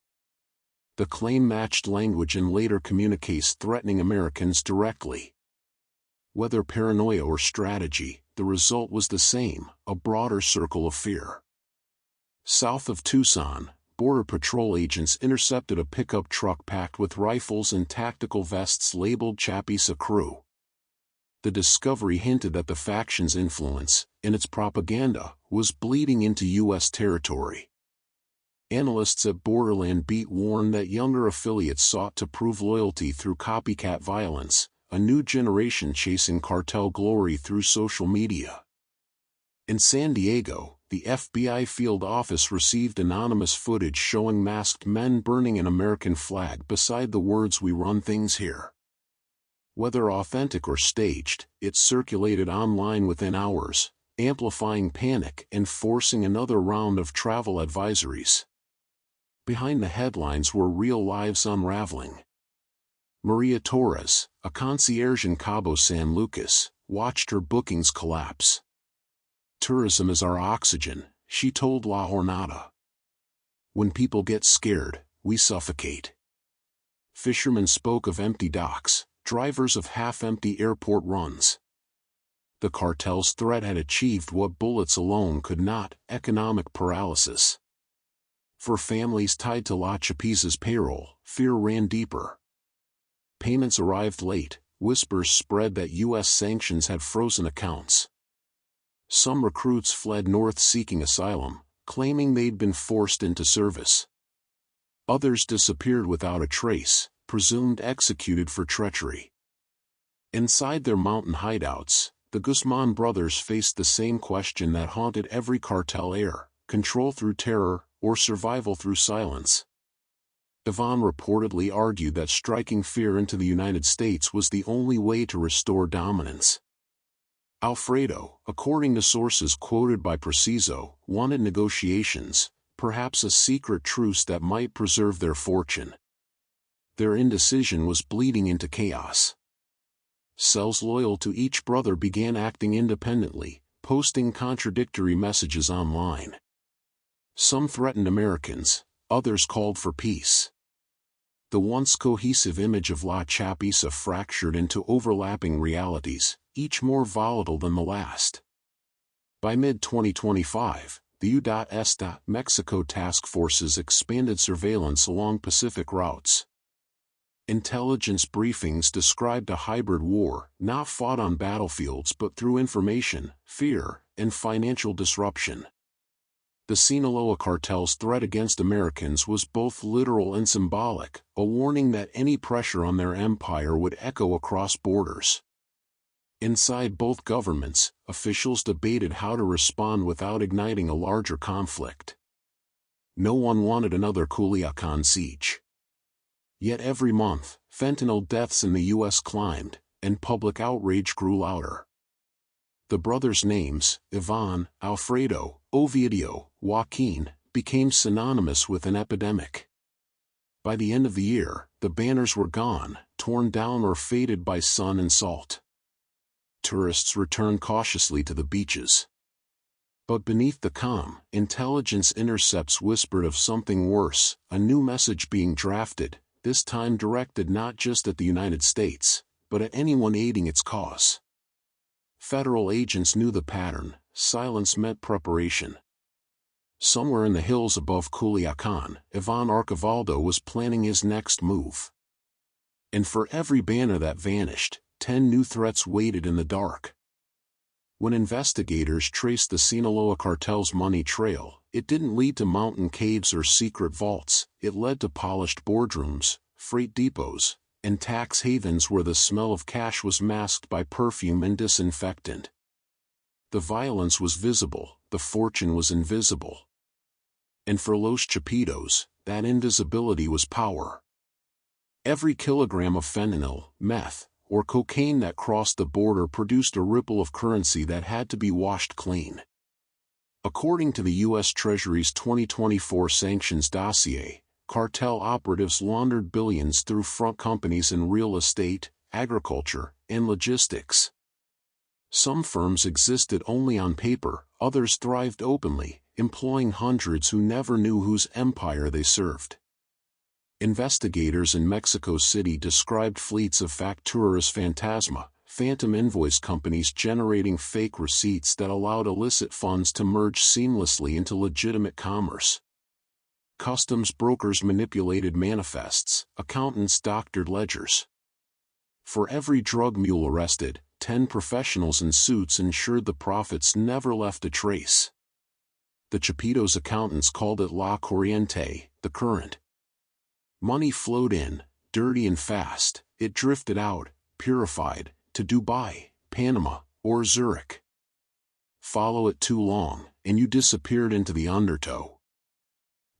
The claim matched language in later communiques threatening Americans directly. Whether paranoia or strategy, the result was the same, a broader circle of fear. South of Tucson, Border Patrol agents intercepted a pickup truck packed with rifles and tactical vests labeled Chapiza Crew. The discovery hinted that the faction's influence, in its propaganda, was bleeding into U.S. territory. Analysts at Borderland Beat warned that younger affiliates sought to prove loyalty through copycat violence, a new generation chasing cartel glory through social media. In San Diego, the FBI field office received anonymous footage showing masked men burning an American flag beside the words "We run things here." Whether authentic or staged, it circulated online within hours, amplifying panic and forcing another round of travel advisories. Behind the headlines were real lives unraveling. Maria Torres, a concierge in Cabo San Lucas, watched her bookings collapse. "Tourism is our oxygen," she told La Jornada. "When people get scared, we suffocate." Fishermen spoke of empty docks, drivers of half-empty airport runs. The cartel's threat had achieved what bullets alone could not: economic paralysis. For families tied to La Chapiza's payroll, fear ran deeper. Payments arrived late, whispers spread that U.S. sanctions had frozen accounts. Some recruits fled north seeking asylum, claiming they'd been forced into service. Others disappeared without a trace, presumed executed for treachery. Inside their mountain hideouts, the Guzman brothers faced the same question that haunted every cartel heir: control through terror, or survival through silence. Ivan reportedly argued that striking fear into the United States was the only way to restore dominance. Alfredo, according to sources quoted by Preciso, wanted negotiations, perhaps a secret truce that might preserve their fortune. Their indecision was bleeding into chaos. Cells loyal to each brother began acting independently, posting contradictory messages online. Some threatened Americans, others called for peace. The once cohesive image of La Chapiza fractured into overlapping realities, each more volatile than the last. By mid-2025, the U.S. Mexico task forces expanded surveillance along Pacific routes. Intelligence briefings described a hybrid war, not fought on battlefields but through information, fear, and financial disruption. The Sinaloa Cartel's threat against Americans was both literal and symbolic, a warning that any pressure on their empire would echo across borders. Inside both governments, officials debated how to respond without igniting a larger conflict. No one wanted another Culiacan siege. Yet every month, fentanyl deaths in the U.S. climbed, and public outrage grew louder. The brothers' names, Ivan, Alfredo, Ovidio, Joaquin, became synonymous with an epidemic. By the end of the year, the banners were gone, torn down or faded by sun and salt. Tourists returned cautiously to the beaches. But beneath the calm, intelligence intercepts whispered of something worse, a new message being drafted, this time directed not just at the United States, but at anyone aiding its cause. Federal agents knew the pattern: silence meant preparation. Somewhere in the hills above Culiacan, Ivan Archivaldo was planning his next move. And for every banner that vanished, 10 new threats waited in the dark. When investigators traced the Sinaloa Cartel's money trail, it didn't lead to mountain caves or secret vaults, it led to polished boardrooms, freight depots, and tax havens where the smell of cash was masked by perfume and disinfectant. The violence was visible, the fortune was invisible. And for Los Chapitos, that invisibility was power. Every kilogram of fentanyl, meth, or cocaine that crossed the border produced a ripple of currency that had to be washed clean. According to the U.S. Treasury's 2024 sanctions dossier, cartel operatives laundered billions through front companies in real estate, agriculture, and logistics. Some firms existed only on paper, others thrived openly, employing hundreds who never knew whose empire they served. Investigators in Mexico City described fleets of facturas fantasma, phantom invoice companies generating fake receipts that allowed illicit funds to merge seamlessly into legitimate commerce. Customs brokers manipulated manifests, accountants doctored ledgers. For every drug mule arrested, 10 professionals in suits ensured the profits never left a trace. The Chapitos accountants called it La Corriente, the current. Money flowed in, dirty and fast, it drifted out, purified, to Dubai, Panama, or Zurich. Follow it too long, and you disappeared into the undertow.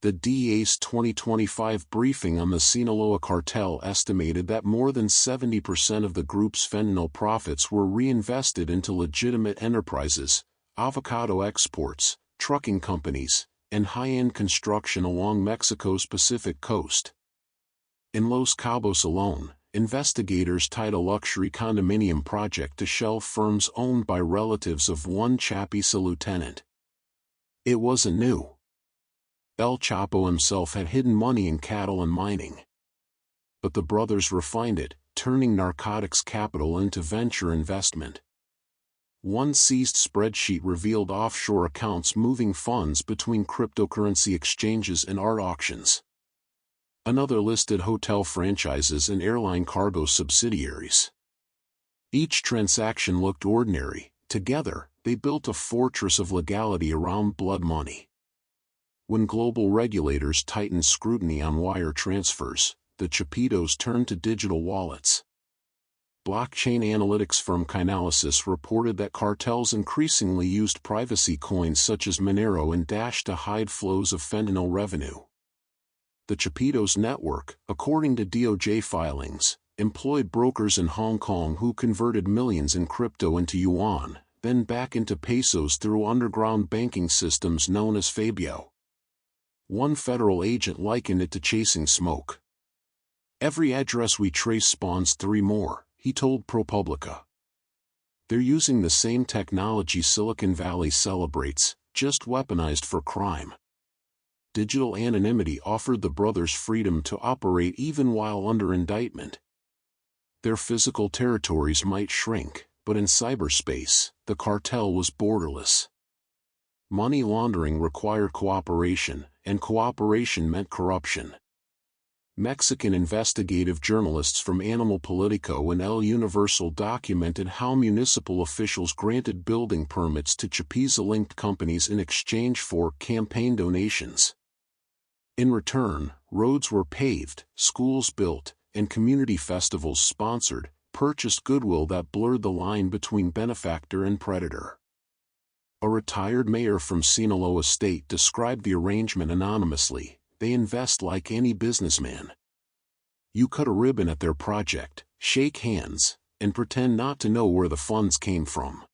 The DEA's 2025 briefing on the Sinaloa Cartel estimated that more than 70% of the group's fentanyl profits were reinvested into legitimate enterprises, avocado exports, trucking companies, and high-end construction along Mexico's Pacific coast. In Los Cabos alone, investigators tied a luxury condominium project to shell firms owned by relatives of one Chapiza lieutenant. It wasn't new. El Chapo himself had hidden money in cattle and mining. But the brothers refined it, turning narcotics capital into venture investment. One seized spreadsheet revealed offshore accounts moving funds between cryptocurrency exchanges and art auctions. Another listed hotel franchises and airline cargo subsidiaries. Each transaction looked ordinary. Together, they built a fortress of legality around blood money. When global regulators tightened scrutiny on wire transfers, the Chapitos turned to digital wallets. Blockchain analytics firm Chainalysis reported that cartels increasingly used privacy coins such as Monero and Dash to hide flows of fentanyl revenue. The Chapitos network, according to DOJ filings, employed brokers in Hong Kong who converted millions in crypto into yuan, then back into pesos through underground banking systems known as Fabio. One federal agent likened it to chasing smoke. Every address we trace spawns 3 more, he told ProPublica. They're using the same technology Silicon Valley celebrates, just weaponized for crime. Digital anonymity offered the brothers freedom to operate even while under indictment. Their physical territories might shrink, but in cyberspace, the cartel was borderless. Money laundering required cooperation, and cooperation meant corruption. Mexican investigative journalists from Animal Politico and El Universal documented how municipal officials granted building permits to Chapiza-linked companies in exchange for campaign donations. In return, roads were paved, schools built, and community festivals sponsored, purchased goodwill that blurred the line between benefactor and predator. A retired mayor from Sinaloa State described the arrangement anonymously. They invest like any businessman. You cut a ribbon at their project, shake hands, and pretend not to know where the funds came from.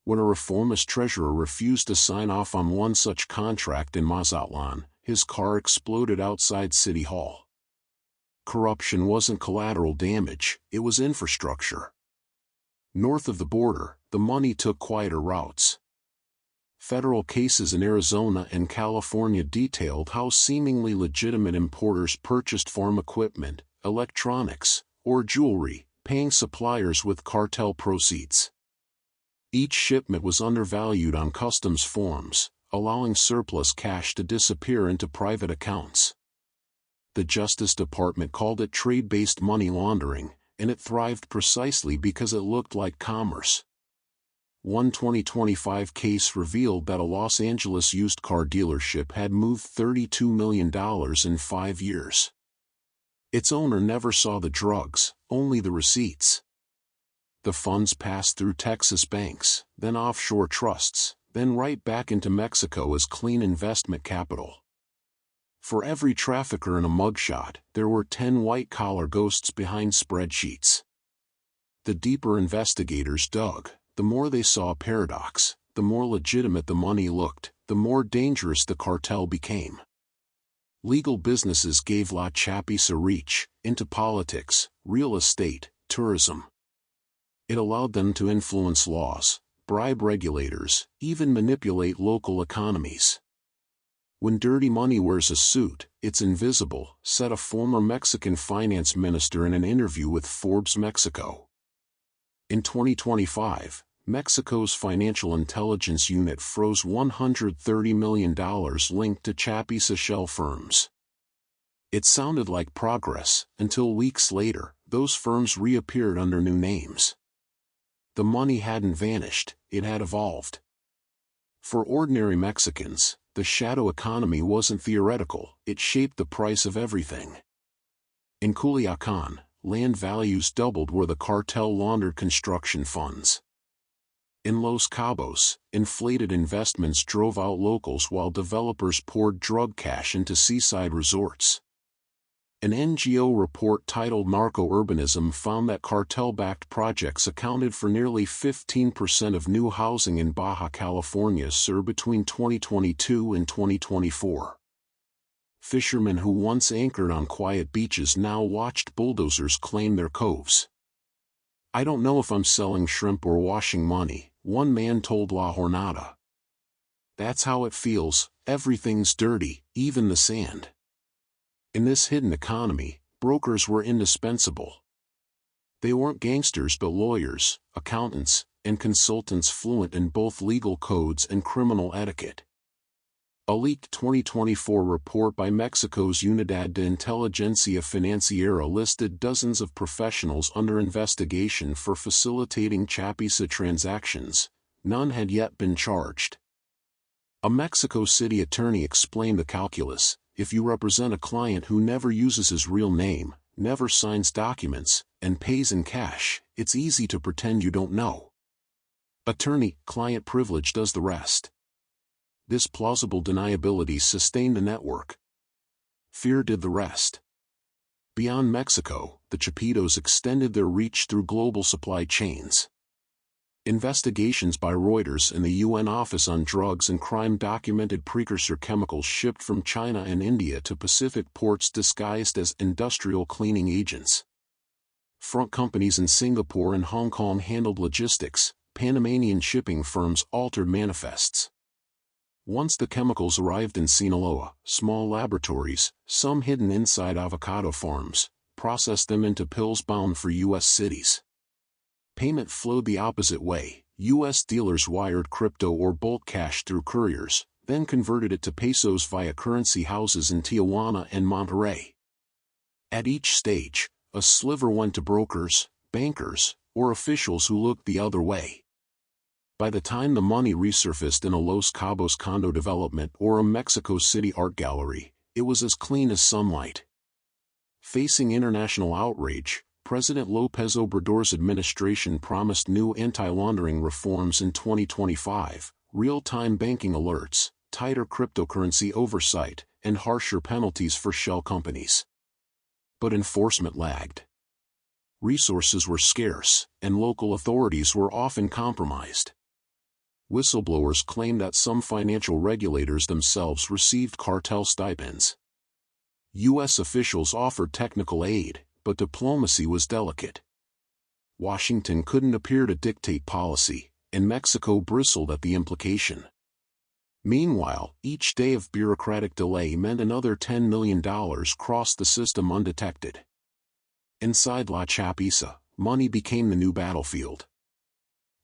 When a reformist treasurer refused to sign off on one such contract in Mazatlan, his car exploded outside City Hall. Corruption wasn't collateral damage, it was infrastructure. North of the border, the money took quieter routes. Federal cases in Arizona and California detailed how seemingly legitimate importers purchased farm equipment, electronics, or jewelry, paying suppliers with cartel proceeds. Each shipment was undervalued on customs forms, allowing surplus cash to disappear into private accounts. The Justice Department called it trade-based money laundering, and it thrived precisely because it looked like commerce. One 2025 case revealed that a Los Angeles used car dealership had moved $32 million in 5 years. Its owner never saw the drugs, only the receipts. The funds passed through Texas banks, then offshore trusts, then right back into Mexico as clean investment capital. For every trafficker in a mugshot, there were 10 white-collar ghosts behind spreadsheets. The deeper investigators dug, the more they saw a paradox. The more legitimate the money looked, the more dangerous the cartel became. Legal businesses gave La Chapiza reach into politics, real estate, tourism. It allowed them to influence laws, bribe regulators, even manipulate local economies. When dirty money wears a suit, it's invisible, said a former Mexican finance minister in an interview with Forbes Mexico. In 2025, Mexico's Financial Intelligence Unit froze $130 million linked to Chapiza shell firms. It sounded like progress, until weeks later, those firms reappeared under new names. The money hadn't vanished, it had evolved. For ordinary Mexicans, the shadow economy wasn't theoretical, it shaped the price of everything. In Culiacan, land values doubled where the cartel laundered construction funds. In Los Cabos, inflated investments drove out locals while developers poured drug cash into seaside resorts. An NGO report titled Narco-Urbanism found that cartel-backed projects accounted for nearly 15% of new housing in Baja California Sur between 2022 and 2024. Fishermen who once anchored on quiet beaches now watched bulldozers claim their coves. "I don't know if I'm selling shrimp or washing money," one man told La Jornada. "That's how it feels, everything's dirty, even the sand." In this hidden economy, brokers were indispensable. They weren't gangsters but lawyers, accountants, and consultants fluent in both legal codes and criminal etiquette. A leaked 2024 report by Mexico's Unidad de Inteligencia Financiera listed dozens of professionals under investigation for facilitating Chapiza transactions. None had yet been charged. A Mexico City attorney explained the calculus: if you represent a client who never uses his real name, never signs documents, and pays in cash, it's easy to pretend you don't know. Attorney-client privilege does the rest. This plausible deniability sustained the network. Fear did the rest. Beyond Mexico, the Chapitos extended their reach through global supply chains. Investigations by Reuters and the UN Office on Drugs and Crime documented precursor chemicals shipped from China and India to Pacific ports disguised as industrial cleaning agents. Front companies in Singapore and Hong Kong handled logistics. Panamanian shipping firms altered manifests. Once the chemicals arrived in Sinaloa, small laboratories, some hidden inside avocado farms, processed them into pills bound for U.S. cities. Payment flowed the opposite way. U.S. dealers wired crypto or bulk cash through couriers, then converted it to pesos via currency houses in Tijuana and Monterrey. At each stage, a sliver went to brokers, bankers, or officials who looked the other way. By the time the money resurfaced in a Los Cabos condo development or a Mexico City art gallery, it was as clean as sunlight. Facing international outrage, President López Obrador's administration promised new anti-laundering reforms in 2025, real-time banking alerts, tighter cryptocurrency oversight, and harsher penalties for shell companies. But enforcement lagged. Resources were scarce, and local authorities were often compromised. Whistleblowers claimed that some financial regulators themselves received cartel stipends. U.S. officials offered technical aid, but diplomacy was delicate. Washington couldn't appear to dictate policy, and Mexico bristled at the implication. Meanwhile, each day of bureaucratic delay meant another $10 million crossed the system undetected. Inside La Chapiza, money became the new battlefield.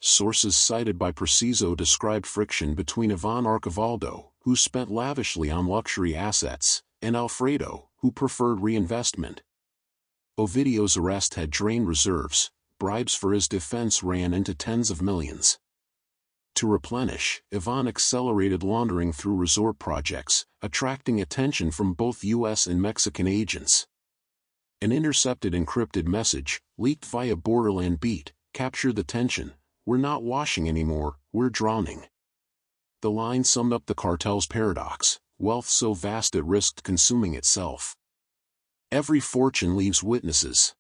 Sources cited by Preciso described friction between Iván Archivaldo, who spent lavishly on luxury assets, and Alfredo, who preferred reinvestment. Ovidio's arrest had drained reserves, bribes for his defense ran into tens of millions. To replenish, Iván accelerated laundering through resort projects, attracting attention from both U.S. and Mexican agents. An intercepted encrypted message, leaked via Borderland Beat, captured the tension: "We're not washing anymore, we're drowning." The line summed up the cartel's paradox: wealth so vast it risked consuming itself. Every fortune leaves witnesses.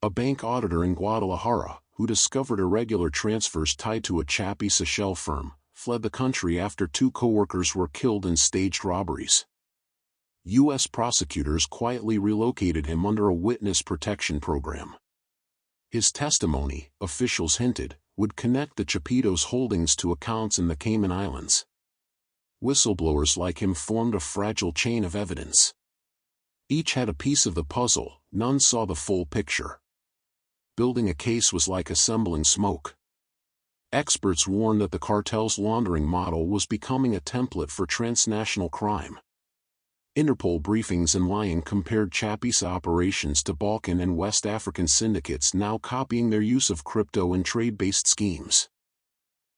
A bank auditor in Guadalajara, who discovered irregular transfers tied to a Chapiza shell firm, fled the country after 2 co-workers were killed in staged robberies. U.S. prosecutors quietly relocated him under a witness protection program. His testimony, officials hinted, would connect the Chapitos' holdings to accounts in the Cayman Islands. Whistleblowers like him formed a fragile chain of evidence. Each had a piece of the puzzle, none saw the full picture. Building a case was like assembling smoke. Experts warned that the cartel's laundering model was becoming a template for transnational crime. Interpol briefings in Lyon compared Chapiza operations to Balkan and West African syndicates now copying their use of crypto and trade-based schemes.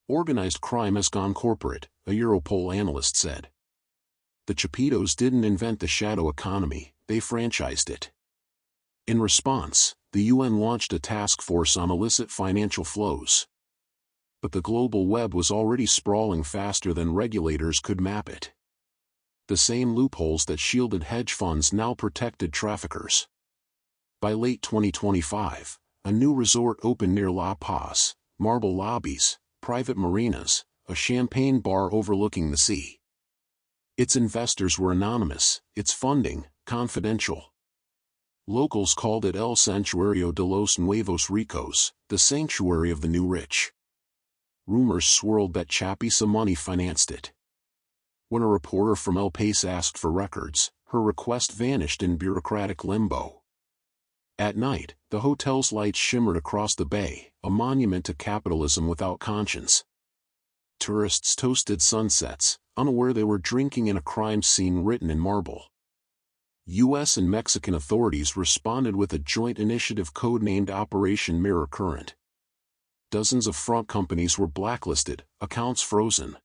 Organized crime has gone corporate, a Europol analyst said. The Chapitos didn't invent the shadow economy, they franchised it. In response, the UN launched a task force on illicit financial flows. But the global web was already sprawling faster than regulators could map it. The same loopholes that shielded hedge funds now protected traffickers. By late 2025, a new resort opened near La Paz, marble lobbies, private marinas, a champagne bar overlooking the sea. Its investors were anonymous, its funding, confidential. Locals called it El Santuario de los Nuevos Ricos, the sanctuary of the new rich. Rumors swirled that Chapiza money financed it. When a reporter from El País asked for records, her request vanished in bureaucratic limbo. At night, the hotel's lights shimmered across the bay, a monument to capitalism without conscience. Tourists toasted sunsets, unaware they were drinking in a crime scene written in marble. U.S. and Mexican authorities responded with a joint initiative codenamed Operation Mirror Current. Dozens of front companies were blacklisted, accounts frozen.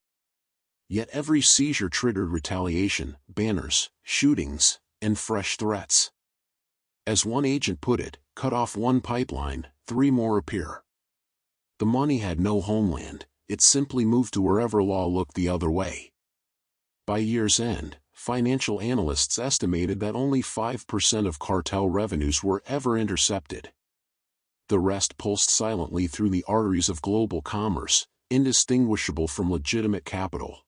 Yet every seizure triggered retaliation, banners, shootings, and fresh threats. As one agent put it, cut off one pipeline, 3 more appear. The money had no homeland, it simply moved to wherever law looked the other way. By year's end, financial analysts estimated that only 5% of cartel revenues were ever intercepted. The rest pulsed silently through the arteries of global commerce, indistinguishable from legitimate capital.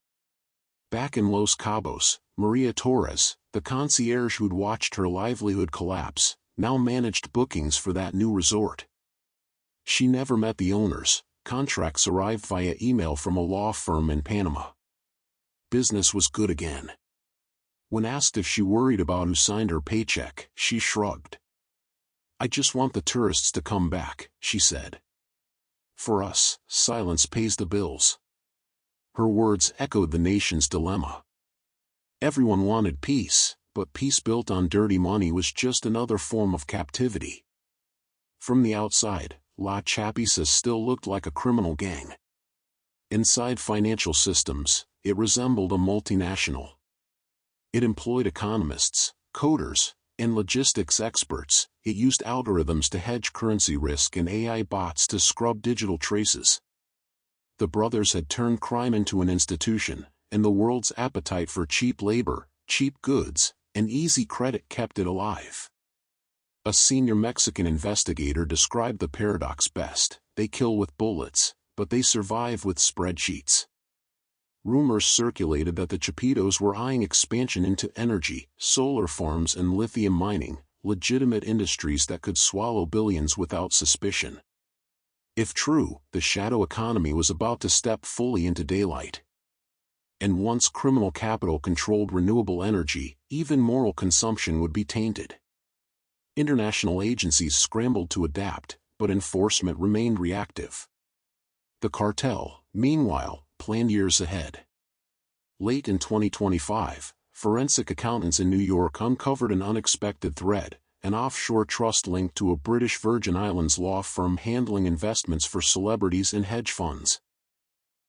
Back in Los Cabos, Maria Torres, the concierge who'd watched her livelihood collapse, now managed bookings for that new resort. She never met the owners, contracts arrived via email from a law firm in Panama. Business was good again. When asked if she worried about who signed her paycheck, she shrugged. "I just want the tourists to come back," she said. For us, silence pays the bills. Her words echoed the nation's dilemma. Everyone wanted peace, but peace built on dirty money was just another form of captivity. From the outside, La Chapiza still looked like a criminal gang. Inside financial systems, it resembled a multinational. It employed economists, coders, and logistics experts. It used algorithms to hedge currency risk and AI bots to scrub digital traces. The brothers had turned crime into an institution, and the world's appetite for cheap labor, cheap goods, and easy credit kept it alive. A senior Mexican investigator described the paradox best: they kill with bullets, but they survive with spreadsheets. Rumors circulated that the Chapitos were eyeing expansion into energy, solar farms and lithium mining, legitimate industries that could swallow billions without suspicion. If true, the shadow economy was about to step fully into daylight. And once criminal capital controlled renewable energy, even moral consumption would be tainted. International agencies scrambled to adapt, but enforcement remained reactive. The cartel, meanwhile, planned years ahead. Late in 2025, forensic accountants in New York uncovered an unexpected thread: an offshore trust linked to a British Virgin Islands law firm handling investments for celebrities and hedge funds.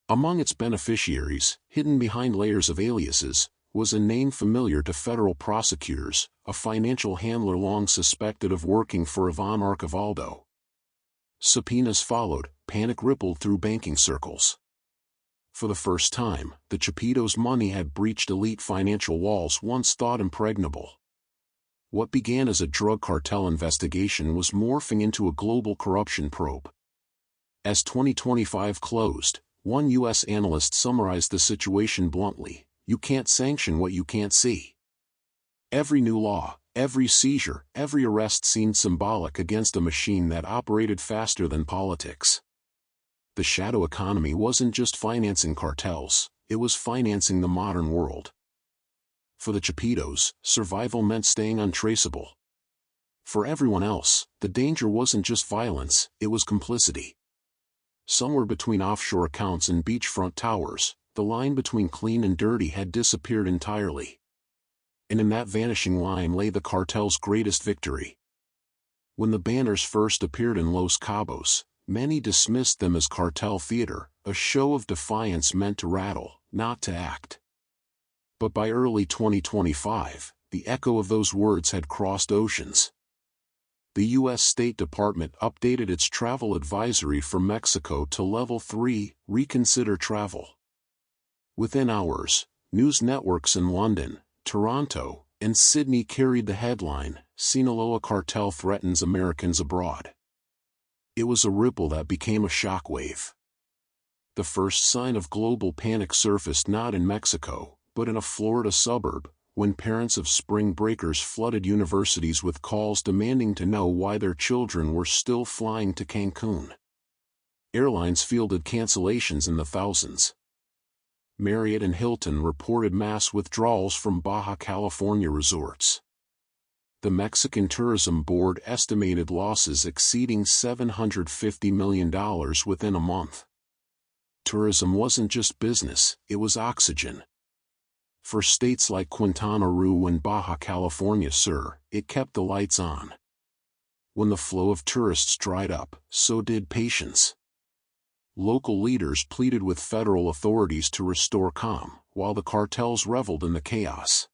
Among its beneficiaries, hidden behind layers of aliases, was a name familiar to federal prosecutors: a financial handler long suspected of working for Iván Archivaldo. Subpoenas followed, panic rippled through banking circles. For the first time, the Chapitos' money had breached elite financial walls once thought impregnable. What began as a drug cartel investigation was morphing into a global corruption probe. As 2025 closed, one U.S. analyst summarized the situation bluntly: you can't sanction what you can't see. Every new law, every seizure, every arrest seemed symbolic against a machine that operated faster than politics. The shadow economy wasn't just financing cartels, it was financing the modern world. For the Chapitos, survival meant staying untraceable. For everyone else, the danger wasn't just violence, it was complicity. Somewhere between offshore accounts and beachfront towers, the line between clean and dirty had disappeared entirely. And in that vanishing line lay the cartel's greatest victory. When the banners first appeared in Los Cabos, many dismissed them as cartel theater, a show of defiance meant to rattle, not to act. But by early 2025, the echo of those words had crossed oceans. The U.S. State Department updated its travel advisory for Mexico to Level 3, reconsider travel. Within hours, news networks in London, Toronto, and Sydney carried the headline: Sinaloa Cartel threatens Americans abroad. It was a ripple that became a shockwave. The first sign of global panic surfaced not in Mexico, but in a Florida suburb, when parents of spring breakers flooded universities with calls demanding to know why their children were still flying to Cancun. Airlines fielded cancellations in the thousands. Marriott and Hilton reported mass withdrawals from Baja California resorts. The Mexican Tourism Board estimated losses exceeding $750 million within a month. Tourism wasn't just business, it was oxygen. For states like Quintana Roo and Baja California Sur, it kept the lights on. When the flow of tourists dried up, so did patience. Local leaders pleaded with federal authorities to restore calm, while the cartels reveled in the chaos.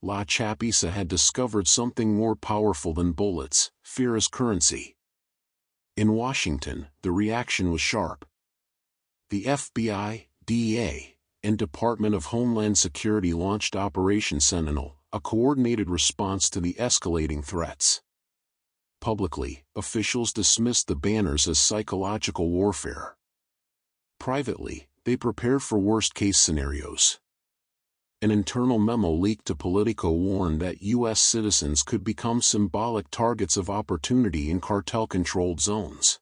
La Chapiza had discovered something more powerful than bullets: fear as currency. In Washington, the reaction was sharp. The FBI, DEA, and Department of Homeland Security launched Operation Sentinel, a coordinated response to the escalating threats. Publicly, officials dismissed the banners as psychological warfare. Privately, they prepared for worst-case scenarios. An internal memo leaked to Politico warned that U.S. citizens could become symbolic targets of opportunity in cartel-controlled zones.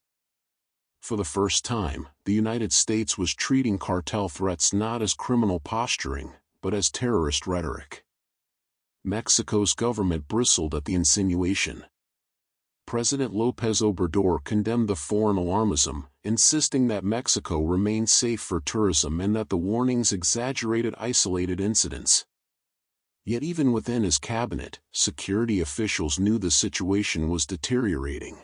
For the first time, the United States was treating cartel threats not as criminal posturing, but as terrorist rhetoric. Mexico's government bristled at the insinuation. President López Obrador condemned the foreign alarmism, insisting that Mexico remained safe for tourism and that the warnings exaggerated isolated incidents. Yet even within his cabinet, security officials knew the situation was deteriorating.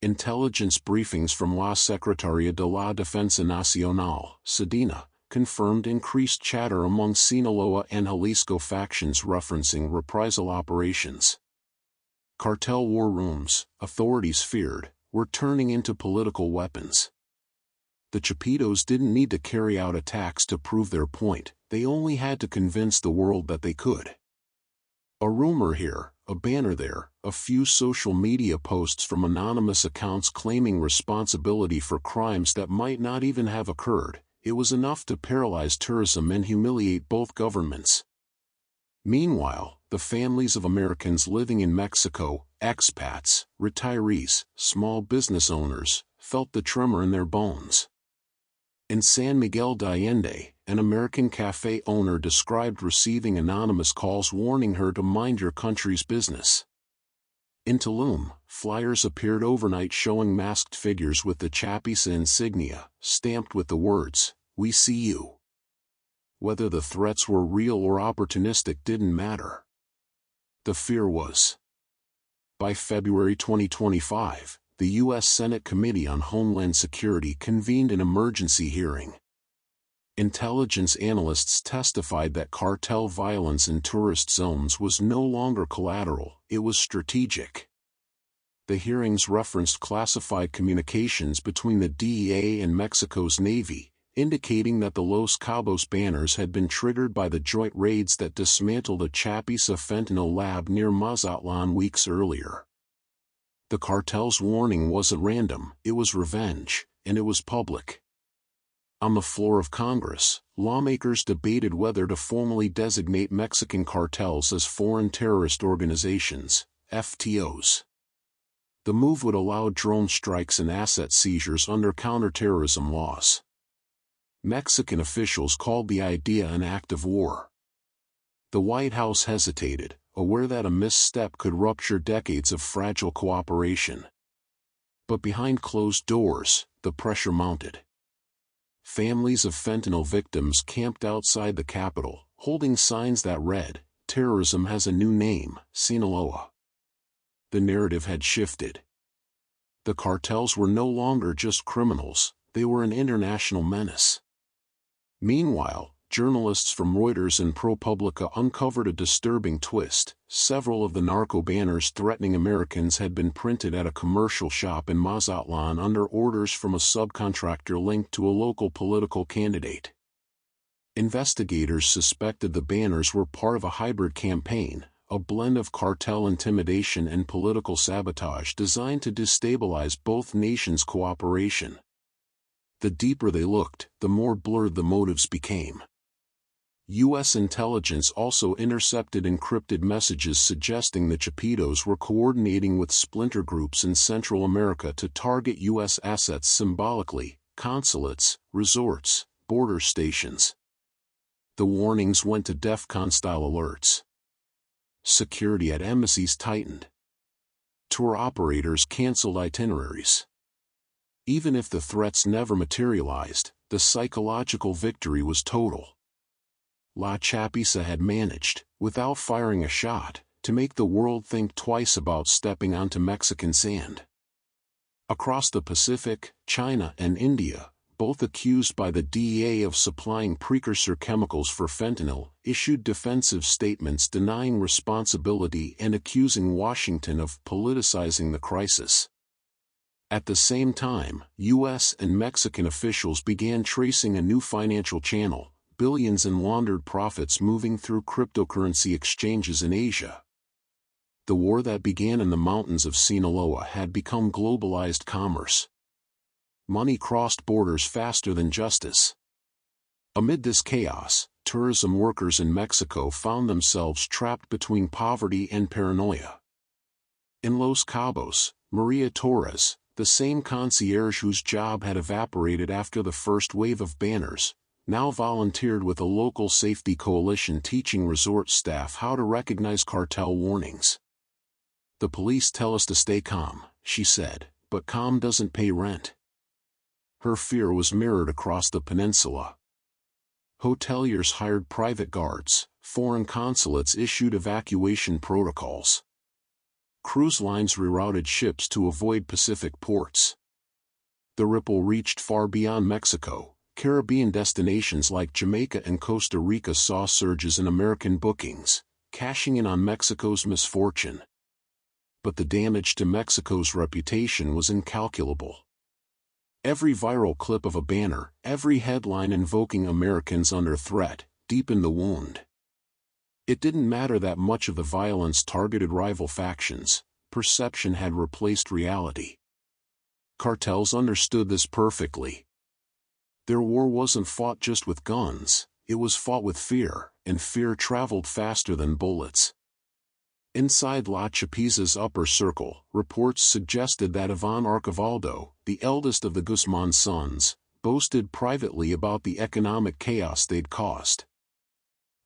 Intelligence briefings from La Secretaría de la Defensa Nacional, SEDENA, confirmed increased chatter among Sinaloa and Jalisco factions referencing reprisal operations. Cartel war rooms, authorities feared, were turning into political weapons. The Chapitos didn't need to carry out attacks to prove their point, they only had to convince the world that they could. A rumor here, a banner there, a few social media posts from anonymous accounts claiming responsibility for crimes that might not even have occurred, it was enough to paralyze tourism and humiliate both governments. Meanwhile, the families of Americans living in Mexico, expats, retirees, small business owners, felt the tremor in their bones. In San Miguel de Allende, an American cafe owner described receiving anonymous calls warning her to mind your country's business. In Tulum, flyers appeared overnight showing masked figures with the Chapisa insignia, stamped with the words, "We see you." Whether the threats were real or opportunistic didn't matter. The fear was. By February 2025, the U.S. Senate Committee on Homeland Security convened an emergency hearing. Intelligence analysts testified that cartel violence in tourist zones was no longer collateral, it was strategic. The hearings referenced classified communications between the DEA and Mexico's Navy, indicating that the Los Cabos banners had been triggered by the joint raids that dismantled a Chapisa fentanyl lab near Mazatlan weeks earlier. The cartel's warning wasn't random, it was revenge, and it was public. On the floor of Congress, lawmakers debated whether to formally designate Mexican cartels as foreign terrorist organizations, FTOs. The move would allow drone strikes and asset seizures under counterterrorism laws. Mexican officials called the idea an act of war. The White House hesitated, aware that a misstep could rupture decades of fragile cooperation. But behind closed doors, the pressure mounted. Families of fentanyl victims camped outside the Capitol, holding signs that read, "Terrorism has a new name, Sinaloa." The narrative had shifted. The cartels were no longer just criminals, they were an international menace. Meanwhile, journalists from Reuters and ProPublica uncovered a disturbing twist. Several of the narco banners threatening Americans had been printed at a commercial shop in Mazatlan under orders from a subcontractor linked to a local political candidate. Investigators suspected the banners were part of a hybrid campaign, a blend of cartel intimidation and political sabotage designed to destabilize both nations' cooperation. The deeper they looked, the more blurred the motives became. U.S. intelligence also intercepted encrypted messages suggesting the Chapitos were coordinating with splinter groups in Central America to target U.S. assets symbolically, consulates, resorts, border stations. The warnings went to DEFCON-style alerts. Security at embassies tightened. Tour operators canceled itineraries. Even if the threats never materialized, the psychological victory was total. La Chapisa had managed, without firing a shot, to make the world think twice about stepping onto Mexican sand. Across the Pacific, China and India, both accused by the DEA of supplying precursor chemicals for fentanyl, issued defensive statements denying responsibility and accusing Washington of politicizing the crisis. At the same time, U.S. and Mexican officials began tracing a new financial channel, billions in laundered profits moving through cryptocurrency exchanges in Asia. The war that began in the mountains of Sinaloa had become globalized commerce. Money crossed borders faster than justice. Amid this chaos, tourism workers in Mexico found themselves trapped between poverty and paranoia. In Los Cabos, Maria Torres, the same concierge whose job had evaporated after the first wave of banners, now volunteered with a local safety coalition teaching resort staff how to recognize cartel warnings. "The police tell us to stay calm," she said, "but calm doesn't pay rent." Her fear was mirrored across the peninsula. Hoteliers hired private guards, foreign consulates issued evacuation protocols. Cruise lines rerouted ships to avoid Pacific ports. The ripple reached far beyond Mexico. Caribbean destinations like Jamaica and Costa Rica saw surges in American bookings, cashing in on Mexico's misfortune. But the damage to Mexico's reputation was incalculable. Every viral clip of a banner, every headline invoking Americans under threat, deepened the wound. It didn't matter that much of the violence targeted rival factions. Perception had replaced reality. Cartels understood this perfectly. Their war wasn't fought just with guns, it was fought with fear, and fear traveled faster than bullets. Inside La Chapiza's upper circle, reports suggested that Iván Archivaldo, the eldest of the Guzman sons, boasted privately about the economic chaos they'd caused.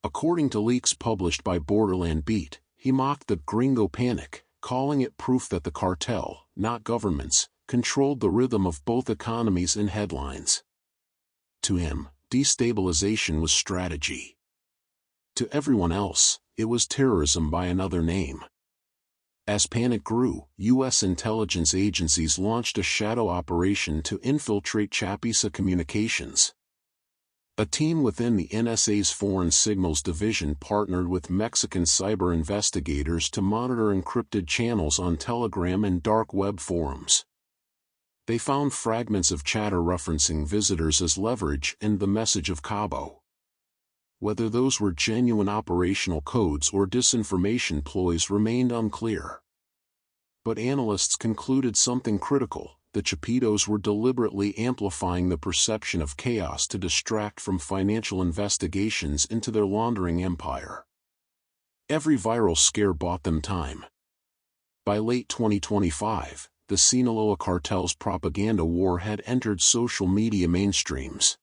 According to leaks published by Borderland Beat, he mocked the Gringo Panic, calling it proof that the cartel, not governments, controlled the rhythm of both economies in headlines. To him, destabilization was strategy. To everyone else, it was terrorism by another name. As panic grew, U.S. intelligence agencies launched a shadow operation to infiltrate Chapiza communications. A team within the NSA's Foreign Signals Division partnered with Mexican cyber investigators to monitor encrypted channels on Telegram and dark web forums. They found fragments of chatter referencing visitors as leverage and the message of Cabo. Whether those were genuine operational codes or disinformation ploys remained unclear. But analysts concluded something critical: the Chapitos were deliberately amplifying the perception of chaos to distract from financial investigations into their laundering empire. Every viral scare bought them time. By late 2025, the Sinaloa Cartel's propaganda war had entered social media mainstreams.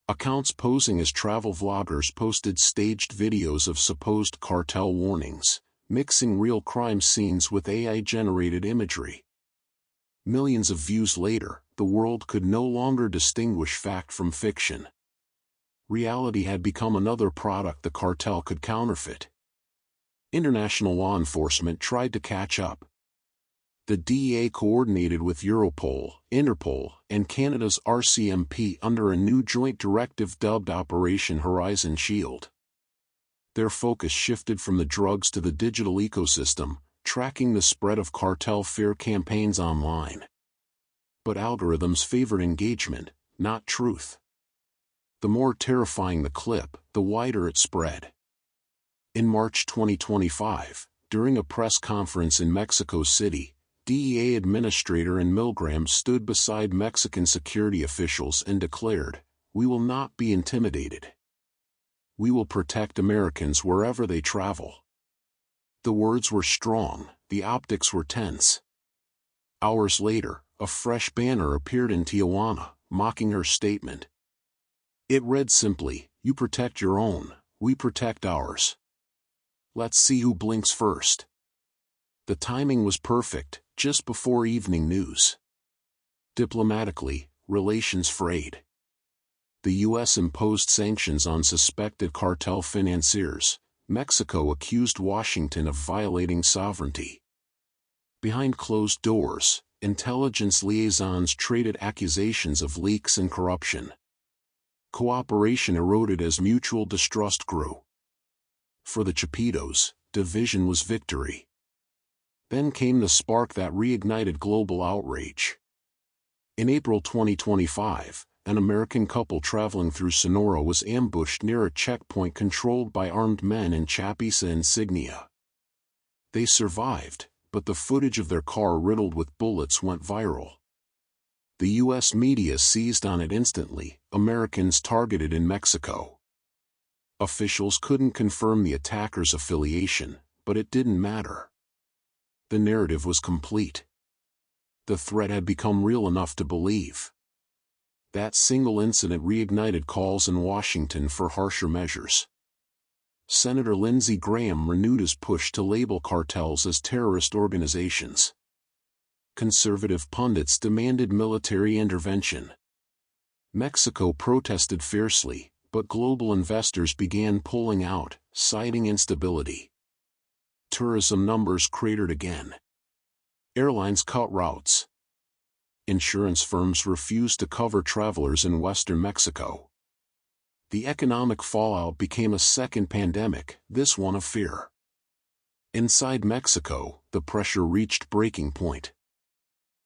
Accounts posing as travel vloggers posted staged videos of supposed cartel warnings, mixing real crime scenes with AI-generated imagery. Millions of views later, the world could no longer distinguish fact from fiction. Reality had become another product the cartel could counterfeit. International law enforcement tried to catch up. The DEA coordinated with Europol, Interpol, and Canada's RCMP under a new joint directive dubbed Operation Horizon Shield. Their focus shifted from the drugs to the digital ecosystem, tracking the spread of cartel fear campaigns online. But algorithms favored engagement, not truth. The more terrifying the clip, the wider it spread. In March 2025, during a press conference in Mexico City, DEA Administrator and Milgram stood beside Mexican security officials and declared, "We will not be intimidated. We will protect Americans wherever they travel." The words were strong, the optics were tense. Hours later, a fresh banner appeared in Tijuana, mocking her statement. It read simply, "You protect your own, we protect ours. Let's see who blinks first." The timing was perfect, just before evening news. Diplomatically, relations frayed. The U.S. imposed sanctions on suspected cartel financiers. Mexico accused Washington of violating sovereignty. Behind closed doors, intelligence liaisons traded accusations of leaks and corruption. Cooperation eroded as mutual distrust grew. For the Chapitos, division was victory. Then came the spark that reignited global outrage. In April 2025, an American couple traveling through Sonora was ambushed near a checkpoint controlled by armed men in Chapiza insignia. They survived, but the footage of their car riddled with bullets went viral. The U.S. media seized on it instantly, Americans targeted in Mexico. Officials couldn't confirm the attacker's affiliation, but it didn't matter. The narrative was complete. The threat had become real enough to believe. That single incident reignited calls in Washington for harsher measures. Senator Lindsey Graham renewed his push to label cartels as terrorist organizations. Conservative pundits demanded military intervention. Mexico protested fiercely, but global investors began pulling out, citing instability. Tourism numbers cratered again. Airlines cut routes. Insurance firms refused to cover travelers in western Mexico. The economic fallout became a second pandemic, this one of fear. Inside Mexico, the pressure reached breaking point.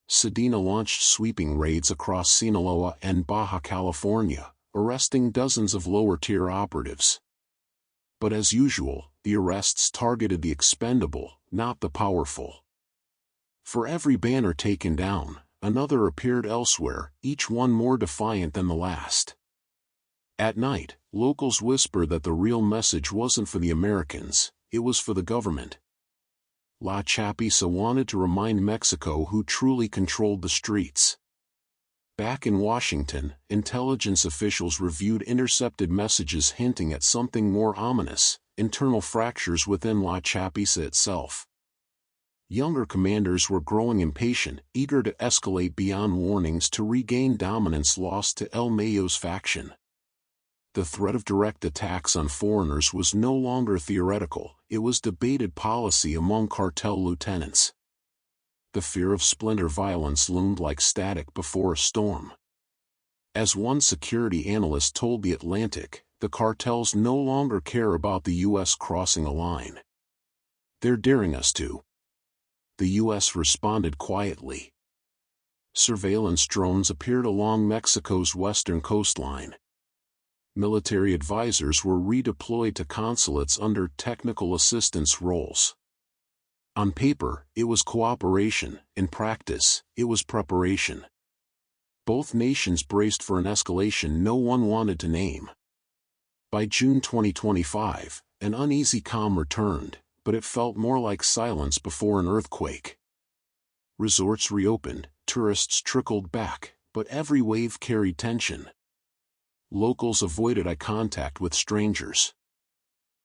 Sedena launched sweeping raids across Sinaloa and Baja California, arresting dozens of lower-tier operatives. But as usual, the arrests targeted the expendable, not the powerful. For every banner taken down, another appeared elsewhere, each one more defiant than the last. At night, locals whisper that the real message wasn't for the Americans, it was for the government. La Chapiza wanted to remind Mexico who truly controlled the streets. Back in Washington, intelligence officials reviewed intercepted messages hinting at something more ominous: internal fractures within La Chapiza itself. Younger commanders were growing impatient, eager to escalate beyond warnings to regain dominance lost to El Mayo's faction. The threat of direct attacks on foreigners was no longer theoretical, it was debated policy among cartel lieutenants. The fear of splinter violence loomed like static before a storm. As one security analyst told The Atlantic, the cartels no longer care about the U.S. crossing a line. They're daring us to. The U.S. responded quietly. Surveillance drones appeared along Mexico's western coastline. Military advisors were redeployed to consulates under technical assistance roles. On paper, it was cooperation; in practice, it was preparation. Both nations braced for an escalation no one wanted to name. By June 2025, an uneasy calm returned, but it felt more like silence before an earthquake. Resorts reopened, tourists trickled back, but every wave carried tension. Locals avoided eye contact with strangers.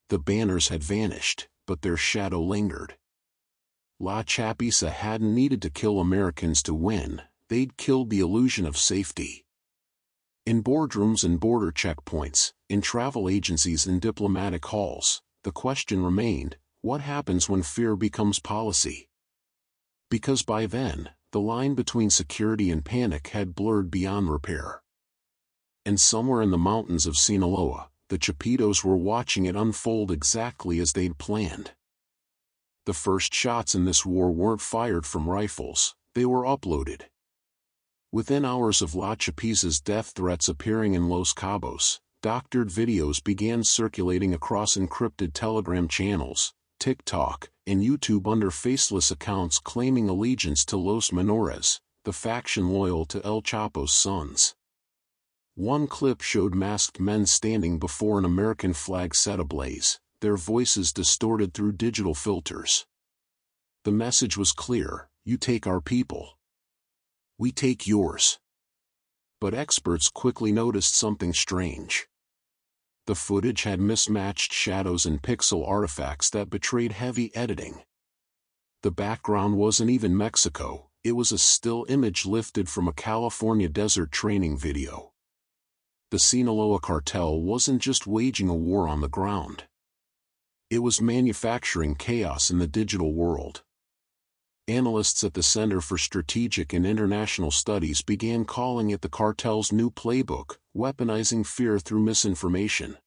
The banners had vanished, but their shadow lingered. La Chapiza hadn't needed to kill Americans to win, they'd killed the illusion of safety. In boardrooms and border checkpoints, in travel agencies and diplomatic halls, the question remained: what happens when fear becomes policy? Because by then, the line between security and panic had blurred beyond repair. And somewhere in the mountains of Sinaloa, the Chapitos were watching it unfold exactly as they'd planned. The first shots in this war weren't fired from rifles, they were uploaded. Within hours of La Chapiza's death threats appearing in Los Cabos, doctored videos began circulating across encrypted Telegram channels, TikTok, and YouTube under faceless accounts claiming allegiance to Los Menores, the faction loyal to El Chapo's sons. One clip showed masked men standing before an American flag set ablaze, their voices distorted through digital filters. The message was clear: you take our people, we take yours. But experts quickly noticed something strange. The footage had mismatched shadows and pixel artifacts that betrayed heavy editing. The background wasn't even Mexico, it was a still image lifted from a California desert training video. The Sinaloa Cartel wasn't just waging a war on the ground. It was manufacturing chaos in the digital world. Analysts at the Center for Strategic and International Studies began calling it the cartel's new playbook, weaponizing fear through misinformation.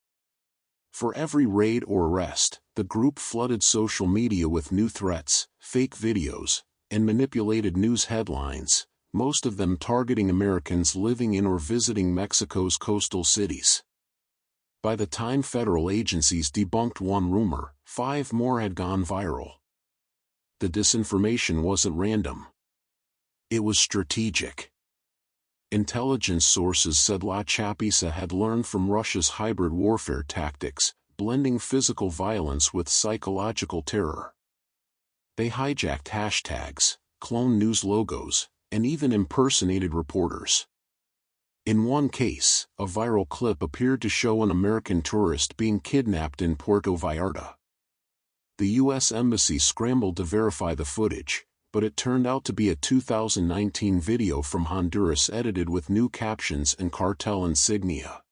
For every raid or arrest, the group flooded social media with new threats, fake videos, and manipulated news headlines, most of them targeting Americans living in or visiting Mexico's coastal cities. By the time federal agencies debunked one rumor, 5 more had gone viral. The disinformation wasn't random. It was strategic. Intelligence sources said La Chapiza had learned from Russia's hybrid warfare tactics, blending physical violence with psychological terror. They hijacked hashtags, cloned news logos, and even impersonated reporters. In one case, a viral clip appeared to show an American tourist being kidnapped in Puerto Vallarta. The U.S. Embassy scrambled to verify the footage, but it turned out to be a 2019 video from Honduras edited with new captions and cartel insignia.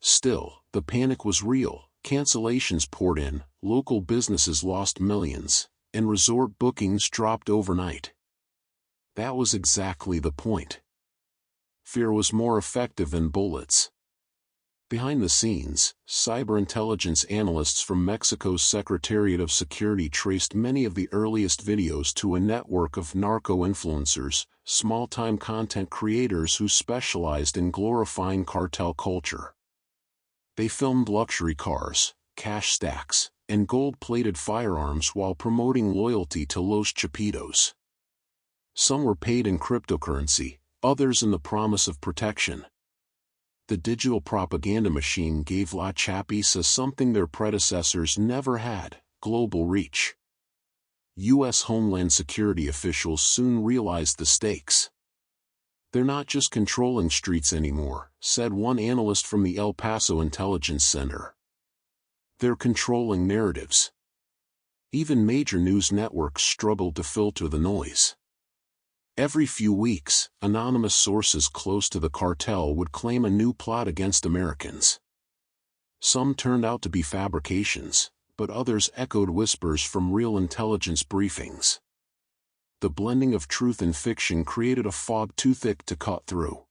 Still, the panic was real, cancellations poured in, local businesses lost millions, and resort bookings dropped overnight. That was exactly the point. Fear was more effective than bullets. Behind the scenes, cyber intelligence analysts from Mexico's Secretariat of Security traced many of the earliest videos to a network of narco-influencers, small-time content creators who specialized in glorifying cartel culture. They filmed luxury cars, cash stacks, and gold-plated firearms while promoting loyalty to Los Chapitos. Some were paid in cryptocurrency, others in the promise of protection. The digital propaganda machine gave La Chapiza something their predecessors never had: global reach. U.S. Homeland Security officials soon realized the stakes. "They're not just controlling streets anymore," said one analyst from the El Paso Intelligence Center. "They're controlling narratives." Even major news networks struggled to filter the noise. Every few weeks, anonymous sources close to the cartel would claim a new plot against Americans. Some turned out to be fabrications, but others echoed whispers from real intelligence briefings. The blending of truth and fiction created a fog too thick to cut through.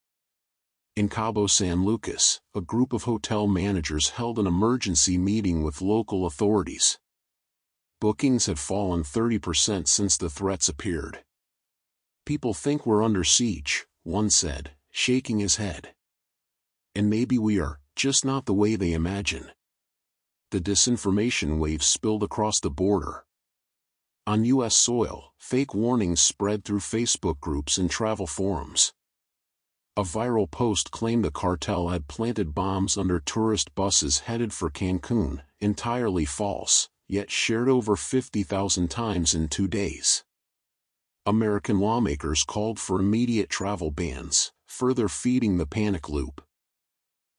In Cabo San Lucas, a group of hotel managers held an emergency meeting with local authorities. Bookings had fallen 30% since the threats appeared. "People think we're under siege," one said, shaking his head. "And maybe we are, just not the way they imagine." The disinformation wave spilled across the border. On U.S. soil, fake warnings spread through Facebook groups and travel forums. A viral post claimed the cartel had planted bombs under tourist buses headed for Cancun, entirely false, yet shared over 50,000 times in 2 days. American lawmakers called for immediate travel bans, further feeding the panic loop.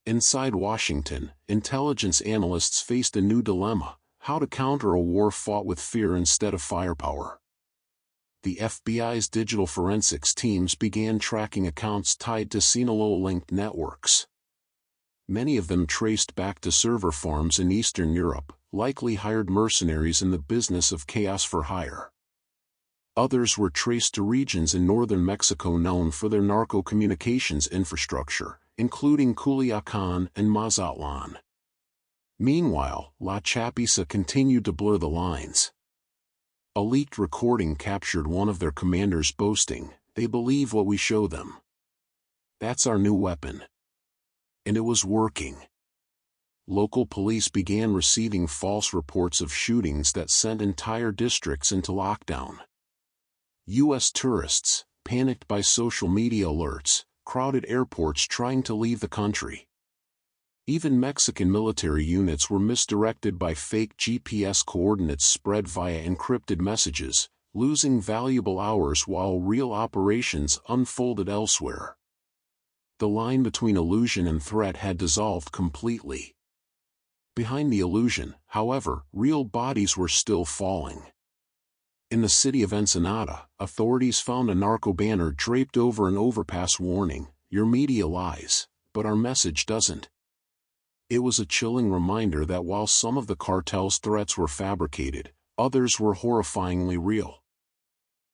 Inside Washington, intelligence analysts faced a new dilemma: how to counter a war fought with fear instead of firepower. The FBI's digital forensics teams began tracking accounts tied to Sinaloa-linked networks. Many of them traced back to server farms in Eastern Europe, likely hired mercenaries in the business of chaos for hire. Others were traced to regions in northern Mexico known for their narco-communications infrastructure, including Culiacán and Mazatlan. Meanwhile, La Chapiza continued to blur the lines. A leaked recording captured one of their commanders boasting, "They believe what we show them. That's our new weapon." And it was working. Local police began receiving false reports of shootings that sent entire districts into lockdown. U.S. tourists, panicked by social media alerts, crowded airports trying to leave the country. Even Mexican military units were misdirected by fake GPS coordinates spread via encrypted messages, losing valuable hours while real operations unfolded elsewhere. The line between illusion and threat had dissolved completely. Behind the illusion, however, real bodies were still falling. In the city of Ensenada, authorities found a narco banner draped over an overpass warning, "Your media lies, but our message doesn't." It was a chilling reminder that while some of the cartel's threats were fabricated, others were horrifyingly real.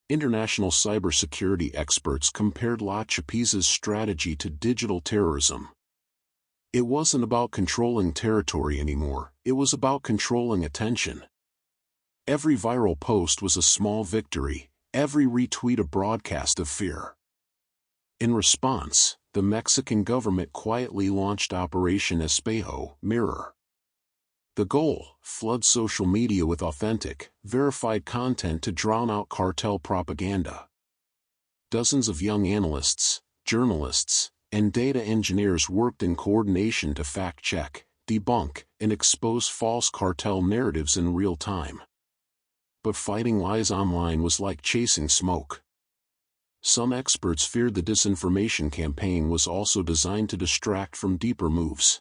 International cybersecurity experts compared La Chapiza's strategy to digital terrorism. It wasn't about controlling territory anymore, it was about controlling attention. Every viral post was a small victory, every retweet a broadcast of fear. In response, the Mexican government quietly launched Operation Espejo, Mirror. The goal: flood social media with authentic, verified content to drown out cartel propaganda. Dozens of young analysts, journalists, and data engineers worked in coordination to fact-check, debunk, and expose false cartel narratives in real time. But fighting lies online was like chasing smoke. Some experts feared the disinformation campaign was also designed to distract from deeper moves.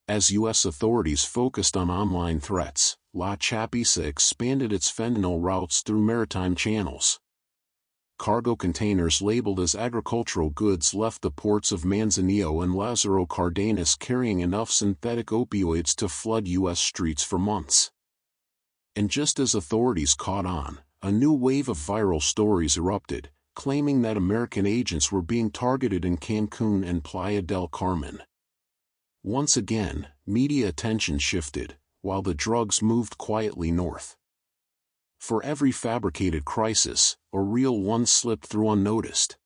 As U.S. authorities focused on online threats, La Chapiza expanded its fentanyl routes through maritime channels. Cargo containers labeled as agricultural goods left the ports of Manzanillo and Lázaro Cárdenas carrying enough synthetic opioids to flood U.S. streets for months. And just as authorities caught on, a new wave of viral stories erupted, claiming that American agents were being targeted in Cancun and Playa del Carmen. Once again, media attention shifted, while the drugs moved quietly north. For every fabricated crisis, a real one slipped through unnoticed.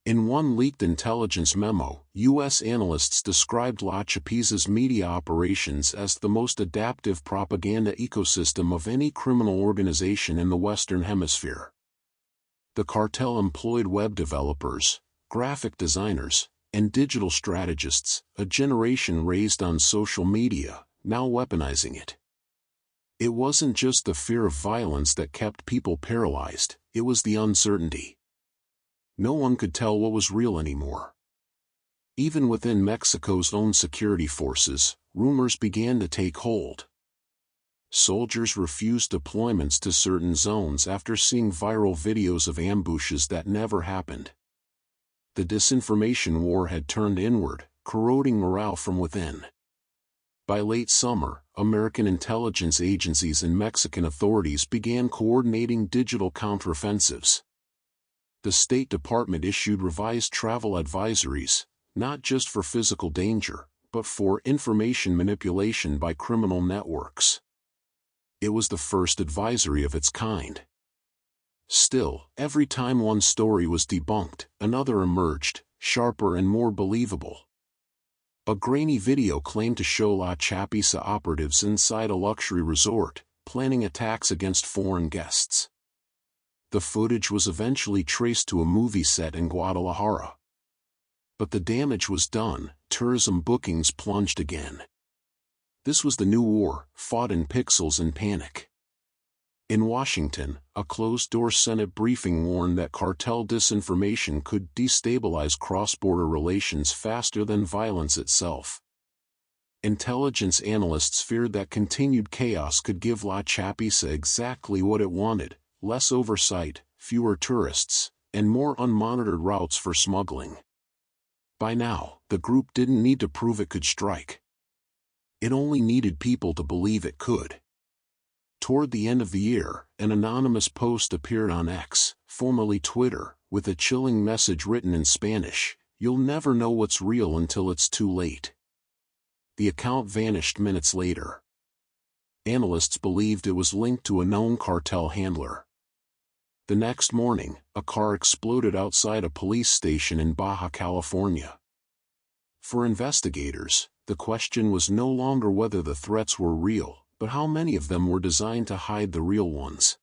In one leaked intelligence memo, U.S. analysts described La Chapiza's media operations as the most adaptive propaganda ecosystem of any criminal organization in the Western Hemisphere. The cartel employed web developers, graphic designers, and digital strategists, a generation raised on social media, now weaponizing it. It wasn't just the fear of violence that kept people paralyzed, it was the uncertainty. No one could tell what was real anymore. Even within Mexico's own security forces, rumors began to take hold. Soldiers refused deployments to certain zones after seeing viral videos of ambushes that never happened. The disinformation war had turned inward, corroding morale from within. By late summer, American intelligence agencies and Mexican authorities began coordinating digital counteroffensives. The State Department issued revised travel advisories, not just for physical danger, but for information manipulation by criminal networks. It was the first advisory of its kind. Still, every time one story was debunked, another emerged, sharper and more believable. A grainy video claimed to show La Chapiza operatives inside a luxury resort, planning attacks against foreign guests. The footage was eventually traced to a movie set in Guadalajara. But the damage was done, tourism bookings plunged again. This was the new war, fought in pixels and panic. In Washington, a closed-door Senate briefing warned that cartel disinformation could destabilize cross-border relations faster than violence itself. Intelligence analysts feared that continued chaos could give La Chapiza exactly what it wanted: less oversight, fewer tourists, and more unmonitored routes for smuggling. By now, the group didn't need to prove it could strike. It only needed people to believe it could. Toward the end of the year, an anonymous post appeared on X, formerly Twitter, with a chilling message written in Spanish: "You'll never know what's real until it's too late." The account vanished minutes later. Analysts believed it was linked to a known cartel handler. The next morning, a car exploded outside a police station in Baja California. For investigators, the question was no longer whether the threats were real, but how many of them were designed to hide the real ones.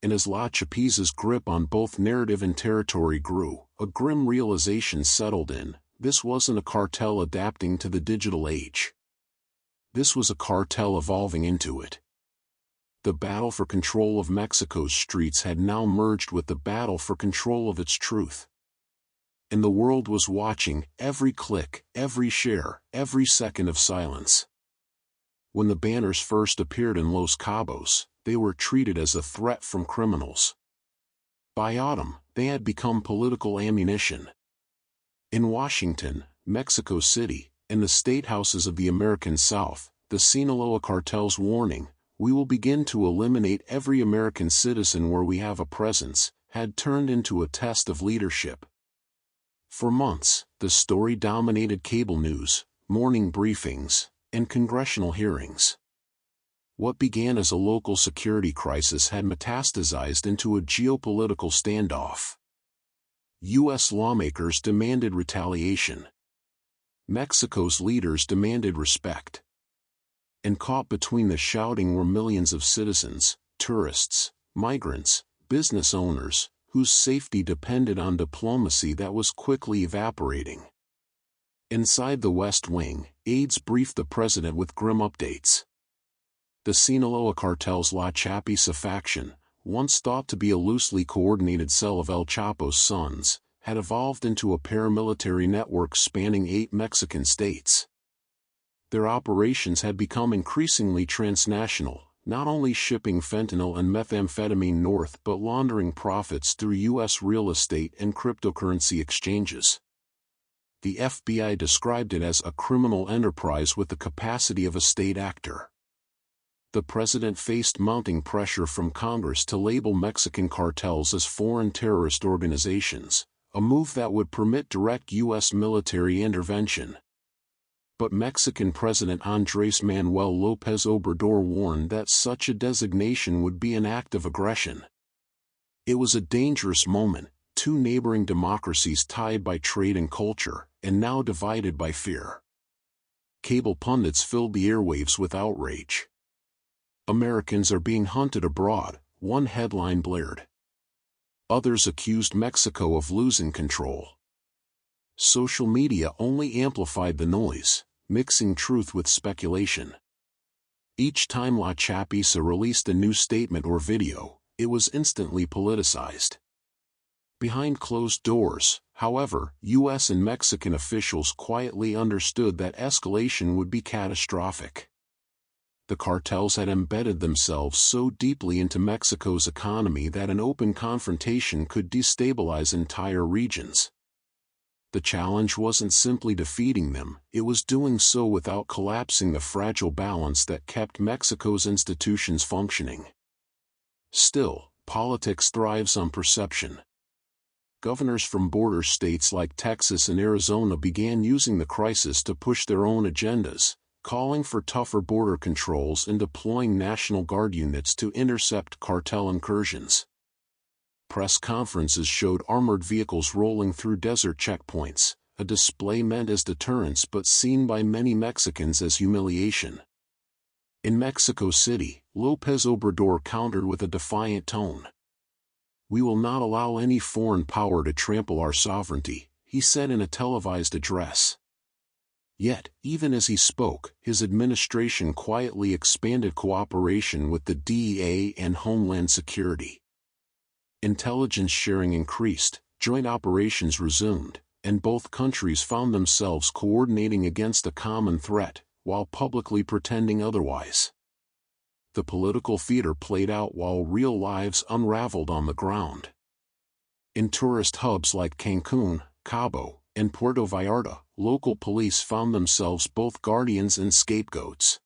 And as La Chapiza's grip on both narrative and territory grew, a grim realization settled in: this wasn't a cartel adapting to the digital age. This was a cartel evolving into it. The battle for control of Mexico's streets had now merged with the battle for control of its truth. And the world was watching every click, every share, every second of silence. When the banners first appeared in Los Cabos, they were treated as a threat from criminals. By autumn, they had become political ammunition. In Washington, Mexico City, and the state houses of the American South, the Sinaloa Cartel's warning, "We will begin to eliminate every American citizen where we have a presence," had turned into a test of leadership. For months, the story dominated cable news, morning briefings, and congressional hearings. What began as a local security crisis had metastasized into a geopolitical standoff. U.S. lawmakers demanded retaliation. Mexico's leaders demanded respect. And caught between the shouting were millions of citizens, tourists, migrants, business owners, whose safety depended on diplomacy that was quickly evaporating. Inside the West Wing, aides briefed the president with grim updates. The Sinaloa Cartel's La Chapiza faction, once thought to be a loosely coordinated cell of El Chapo's sons, had evolved into a paramilitary network spanning 8 Mexican states. Their operations had become increasingly transnational, not only shipping fentanyl and methamphetamine north but laundering profits through U.S. real estate and cryptocurrency exchanges. The FBI described it as a criminal enterprise with the capacity of a state actor. The president faced mounting pressure from Congress to label Mexican cartels as foreign terrorist organizations, a move that would permit direct U.S. military intervention. But Mexican President Andrés Manuel López Obrador warned that such a designation would be an act of aggression. It was a dangerous moment, 2 neighboring democracies tied by trade and culture, and now divided by fear. Cable pundits filled the airwaves with outrage. "Americans are being hunted abroad," one headline blared. Others accused Mexico of losing control. Social media only amplified the noise, mixing truth with speculation. Each time La Chapiza released a new statement or video, it was instantly politicized. Behind closed doors, however, U.S. and Mexican officials quietly understood that escalation would be catastrophic. The cartels had embedded themselves so deeply into Mexico's economy that an open confrontation could destabilize entire regions. The challenge wasn't simply defeating them, it was doing so without collapsing the fragile balance that kept Mexico's institutions functioning. Still, politics thrives on perception. Governors from border states like Texas and Arizona began using the crisis to push their own agendas, calling for tougher border controls and deploying National Guard units to intercept cartel incursions. Press conferences showed armored vehicles rolling through desert checkpoints, a display meant as deterrence but seen by many Mexicans as humiliation. In Mexico City, López Obrador countered with a defiant tone. "We will not allow any foreign power to trample our sovereignty," he said in a televised address. Yet, even as he spoke, his administration quietly expanded cooperation with the DEA and Homeland Security. Intelligence sharing increased, joint operations resumed, and both countries found themselves coordinating against a common threat, while publicly pretending otherwise. The political theater played out while real lives unraveled on the ground. In tourist hubs like Cancun, Cabo, and Puerto Vallarta, local police found themselves both guardians and scapegoats.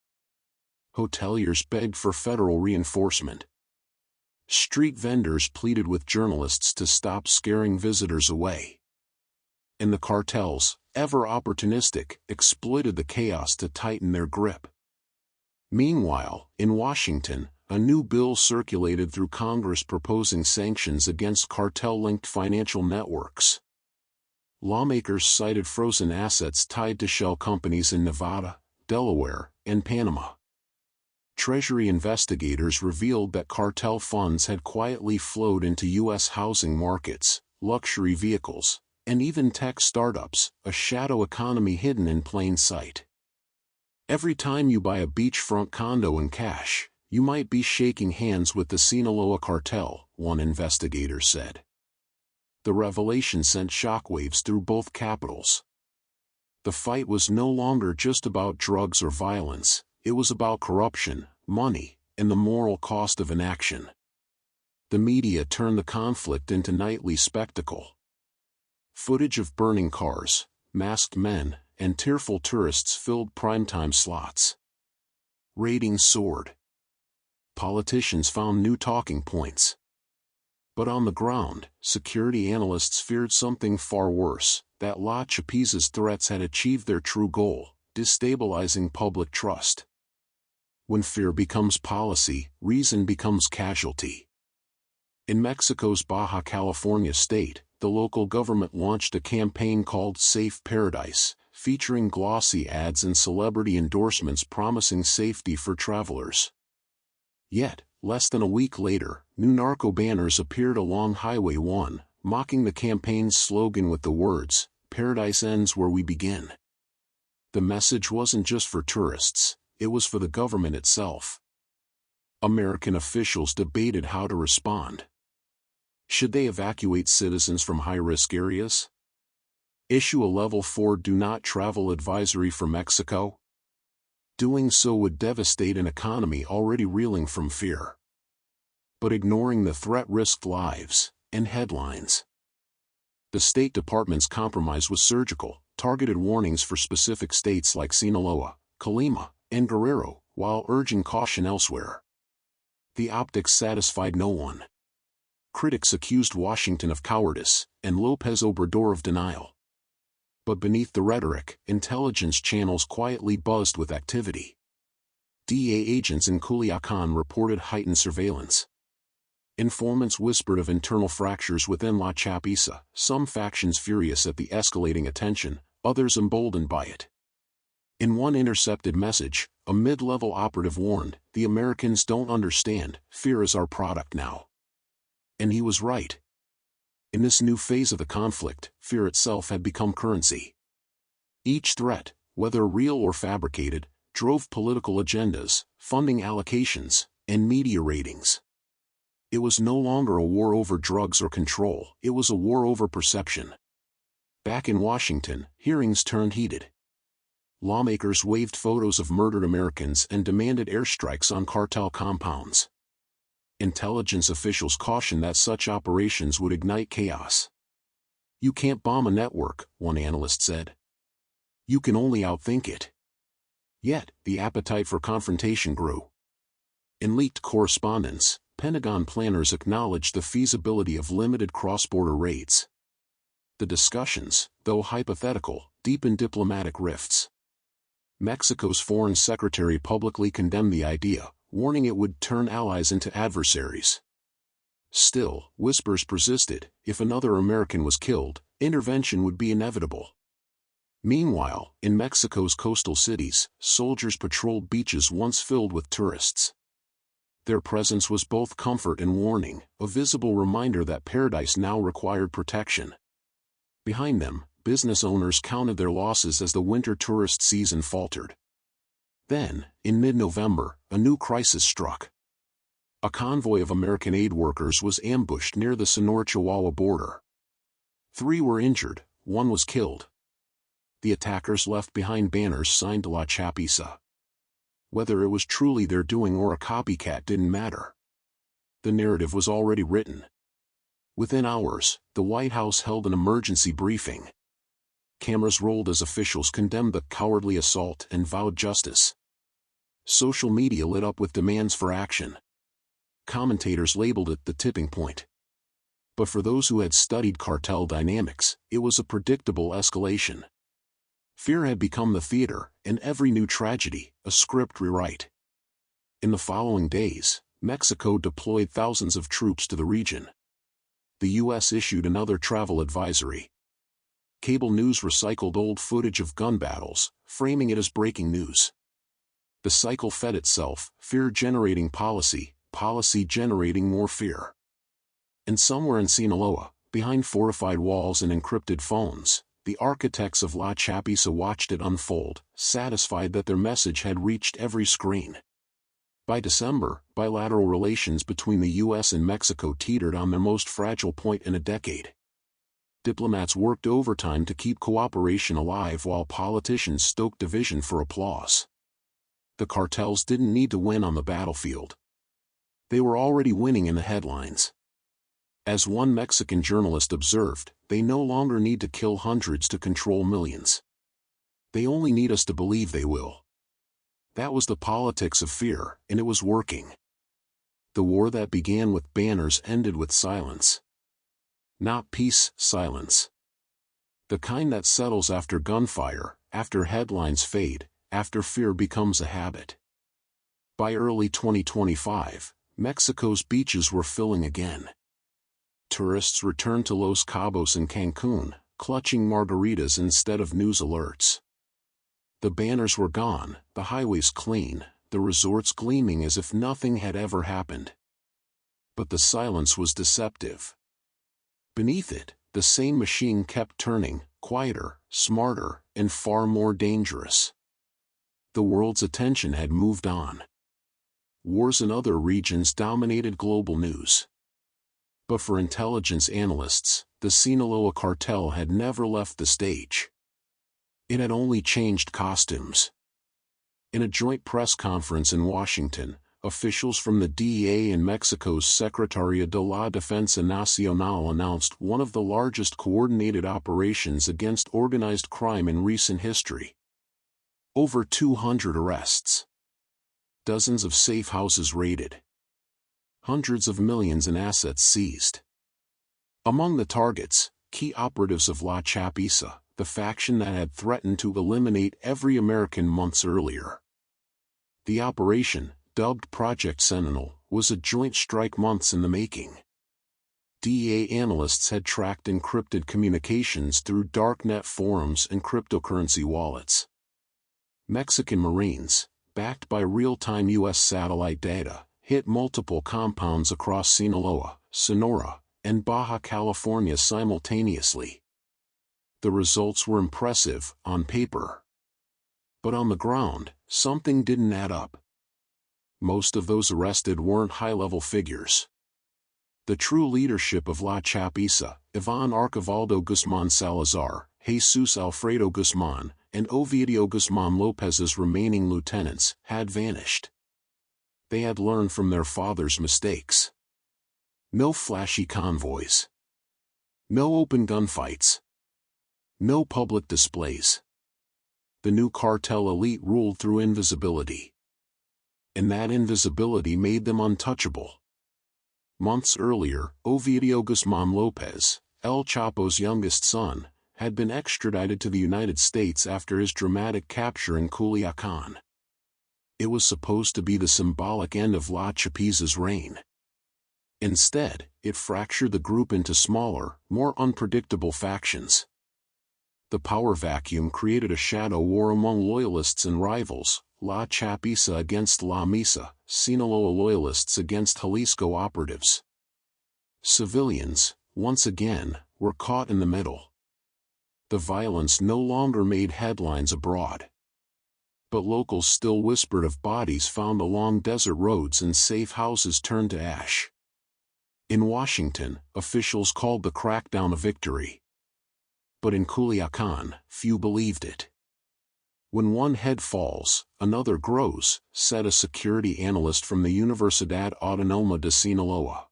Hoteliers begged for federal reinforcement. Street vendors pleaded with journalists to stop scaring visitors away. And the cartels, ever opportunistic, exploited the chaos to tighten their grip. Meanwhile, in Washington, a new bill circulated through Congress proposing sanctions against cartel-linked financial networks. Lawmakers cited frozen assets tied to shell companies in Nevada, Delaware, and Panama. Treasury investigators revealed that cartel funds had quietly flowed into U.S. housing markets, luxury vehicles, and even tech startups, a shadow economy hidden in plain sight. Every time you buy a beachfront condo in cash, you might be shaking hands with the Sinaloa Cartel, one investigator said. The revelation sent shockwaves through both capitals. The fight was no longer just about drugs or violence, it was about corruption, money, and the moral cost of inaction. The media turned the conflict into nightly spectacle. Footage of burning cars, masked men, and tearful tourists filled primetime slots. Ratings soared. Politicians found new talking points. But on the ground, security analysts feared something far worse, that La Chapiza's threats had achieved their true goal, destabilizing public trust. When fear becomes policy, reason becomes casualty. In Mexico's Baja California state, the local government launched a campaign called Safe Paradise, featuring glossy ads and celebrity endorsements promising safety for travelers. Yet, less than a week later, new narco banners appeared along Highway 1, mocking the campaign's slogan with the words, "Paradise ends where we begin." The message wasn't just for tourists, it was for the government itself. American officials debated how to respond. Should they evacuate citizens from high-risk areas? Issue a Level 4 Do Not Travel advisory for Mexico? Doing so would devastate an economy already reeling from fear. But ignoring the threat risked lives and headlines. The State Department's compromise was surgical, targeted warnings for specific states like Sinaloa, Colima, and Guerrero, while urging caution elsewhere. The optics satisfied no one. Critics accused Washington of cowardice, and López Obrador of denial. But beneath the rhetoric, intelligence channels quietly buzzed with activity. DEA agents in Culiacán reported heightened surveillance. Informants whispered of internal fractures within La Chapiza, some factions furious at the escalating attention, others emboldened by it. In one intercepted message, a mid-level operative warned, "The Americans don't understand, fear is our product now." And he was right. In this new phase of the conflict, fear itself had become currency. Each threat, whether real or fabricated, drove political agendas, funding allocations, and media ratings. It was no longer a war over drugs or control, it was a war over perception. Back in Washington, hearings turned heated. Lawmakers waved photos of murdered Americans and demanded airstrikes on cartel compounds. Intelligence officials cautioned that such operations would ignite chaos. "You can't bomb a network," one analyst said. "You can only outthink it." Yet, the appetite for confrontation grew. In leaked correspondence, Pentagon planners acknowledged the feasibility of limited cross-border raids. The discussions, though hypothetical, deepened diplomatic rifts. Mexico's foreign secretary publicly condemned the idea, warning it would turn allies into adversaries. Still, whispers persisted, if another American was killed, intervention would be inevitable. Meanwhile, in Mexico's coastal cities, soldiers patrolled beaches once filled with tourists. Their presence was both comfort and warning, a visible reminder that paradise now required protection. Behind them, business owners counted their losses as the winter tourist season faltered. Then, in mid-November, a new crisis struck. A convoy of American aid workers was ambushed near the Sonora-Chihuahua border. 3 were injured, 1 was killed. The attackers left behind banners signed La Chapiza. Whether it was truly their doing or a copycat didn't matter. The narrative was already written. Within hours, the White House held an emergency briefing. Cameras rolled as officials condemned the cowardly assault and vowed justice. Social media lit up with demands for action. Commentators labeled it the tipping point. But for those who had studied cartel dynamics, it was a predictable escalation. Fear had become the theater, and every new tragedy, a script rewrite. In the following days, Mexico deployed thousands of troops to the region. The U.S. issued another travel advisory. Cable news recycled old footage of gun battles, framing it as breaking news. The cycle fed itself, fear-generating policy, policy generating more fear. And somewhere in Sinaloa, behind fortified walls and encrypted phones, the architects of La Chapiza watched it unfold, satisfied that their message had reached every screen. By December, bilateral relations between the U.S. and Mexico teetered on their most fragile point in a decade. Diplomats worked overtime to keep cooperation alive while politicians stoked division for applause. The cartels didn't need to win on the battlefield. They were already winning in the headlines. As one Mexican journalist observed, they no longer need to kill hundreds to control millions. They only need us to believe they will. That was the politics of fear, and it was working. The war that began with banners ended with silence. Not peace, silence. The kind that settles after gunfire, after headlines fade, after fear becomes a habit. By early 2025, Mexico's beaches were filling again. Tourists returned to Los Cabos and Cancun, clutching margaritas instead of news alerts. The banners were gone, the highways clean, the resorts gleaming as if nothing had ever happened. But the silence was deceptive. Beneath it, the same machine kept turning, quieter, smarter, and far more dangerous. The world's attention had moved on. wars in other regions dominated global news. But for intelligence analysts, the Sinaloa Cartel had never left the stage. It had only changed costumes. In a joint press conference in Washington, officials from the DEA and Mexico's Secretaría de la Defensa Nacional announced one of the largest coordinated operations against organized crime in recent history. Over 200 arrests. Dozens of safe houses raided. Hundreds of millions in assets seized. Among the targets, key operatives of La Chapiza, the faction that had threatened to eliminate every American months earlier. The operation, dubbed Project Sentinel, was a joint strike months in the making. DEA analysts had tracked encrypted communications through darknet forums and cryptocurrency wallets. Mexican Marines, backed by real-time U.S. satellite data, hit multiple compounds across Sinaloa, Sonora, and Baja California simultaneously. The results were impressive, on paper. But on the ground, something didn't add up. Most of those arrested weren't high-level figures. The true leadership of La Chapiza, Ivan Archivaldo Guzman Salazar, Jesus Alfredo Guzman, and Ovidio Guzman Lopez's remaining lieutenants, had vanished. They had learned from their father's mistakes. No flashy convoys. No open gunfights. No public displays. The new cartel elite ruled through invisibility. And that invisibility made them untouchable. Months earlier, Ovidio Guzman Lopez, El Chapo's youngest son, had been extradited to the United States after his dramatic capture in Culiacan. It was supposed to be the symbolic end of La Chapiza's reign. Instead, it fractured the group into smaller, more unpredictable factions. The power vacuum created a shadow war among loyalists and rivals, La Chapiza against La Misa, Sinaloa loyalists against Jalisco operatives. Civilians, once again, were caught in the middle. The violence no longer made headlines abroad. But locals still whispered of bodies found along desert roads and safe houses turned to ash. In Washington, officials called the crackdown a victory. But in Culiacan, few believed it. When one head falls, another grows, said a security analyst from the Universidad Autónoma de Sinaloa.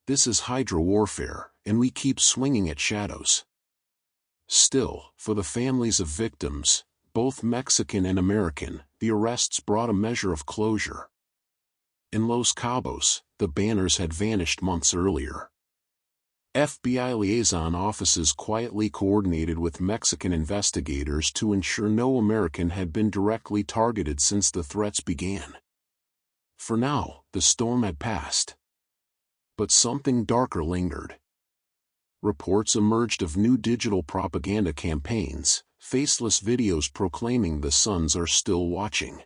This is Hydra warfare, and we keep swinging at shadows. Still, for the families of victims, both Mexican and American, the arrests brought a measure of closure. In Los Cabos, the banners had vanished months earlier. FBI liaison offices quietly coordinated with Mexican investigators to ensure no American had been directly targeted since the threats began. For now, the storm had passed. But something darker lingered. Reports emerged of new digital propaganda campaigns, faceless videos proclaiming the Suns are still watching.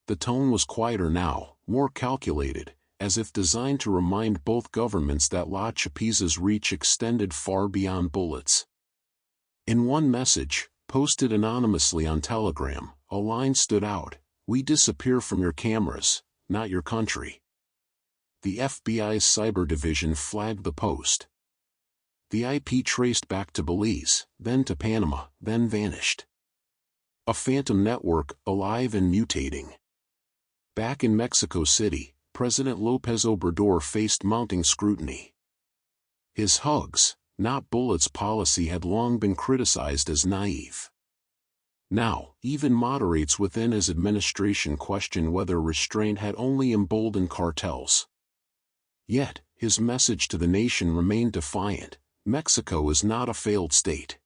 The tone was quieter now, more calculated, as if designed to remind both governments that La Chapiza's reach extended far beyond bullets. In one message, posted anonymously on Telegram, a line stood out: "We disappear from your cameras, not your country." The FBI's cyber division flagged the post. The IP traced back to Belize, then to Panama, then vanished. A phantom network, alive and mutating. Back in Mexico City, President López Obrador faced mounting scrutiny. His hugs, not bullets policy had long been criticized as naive. Now, even moderates within his administration questioned whether restraint had only emboldened cartels. Yet, his message to the nation remained defiant: Mexico is not a failed state.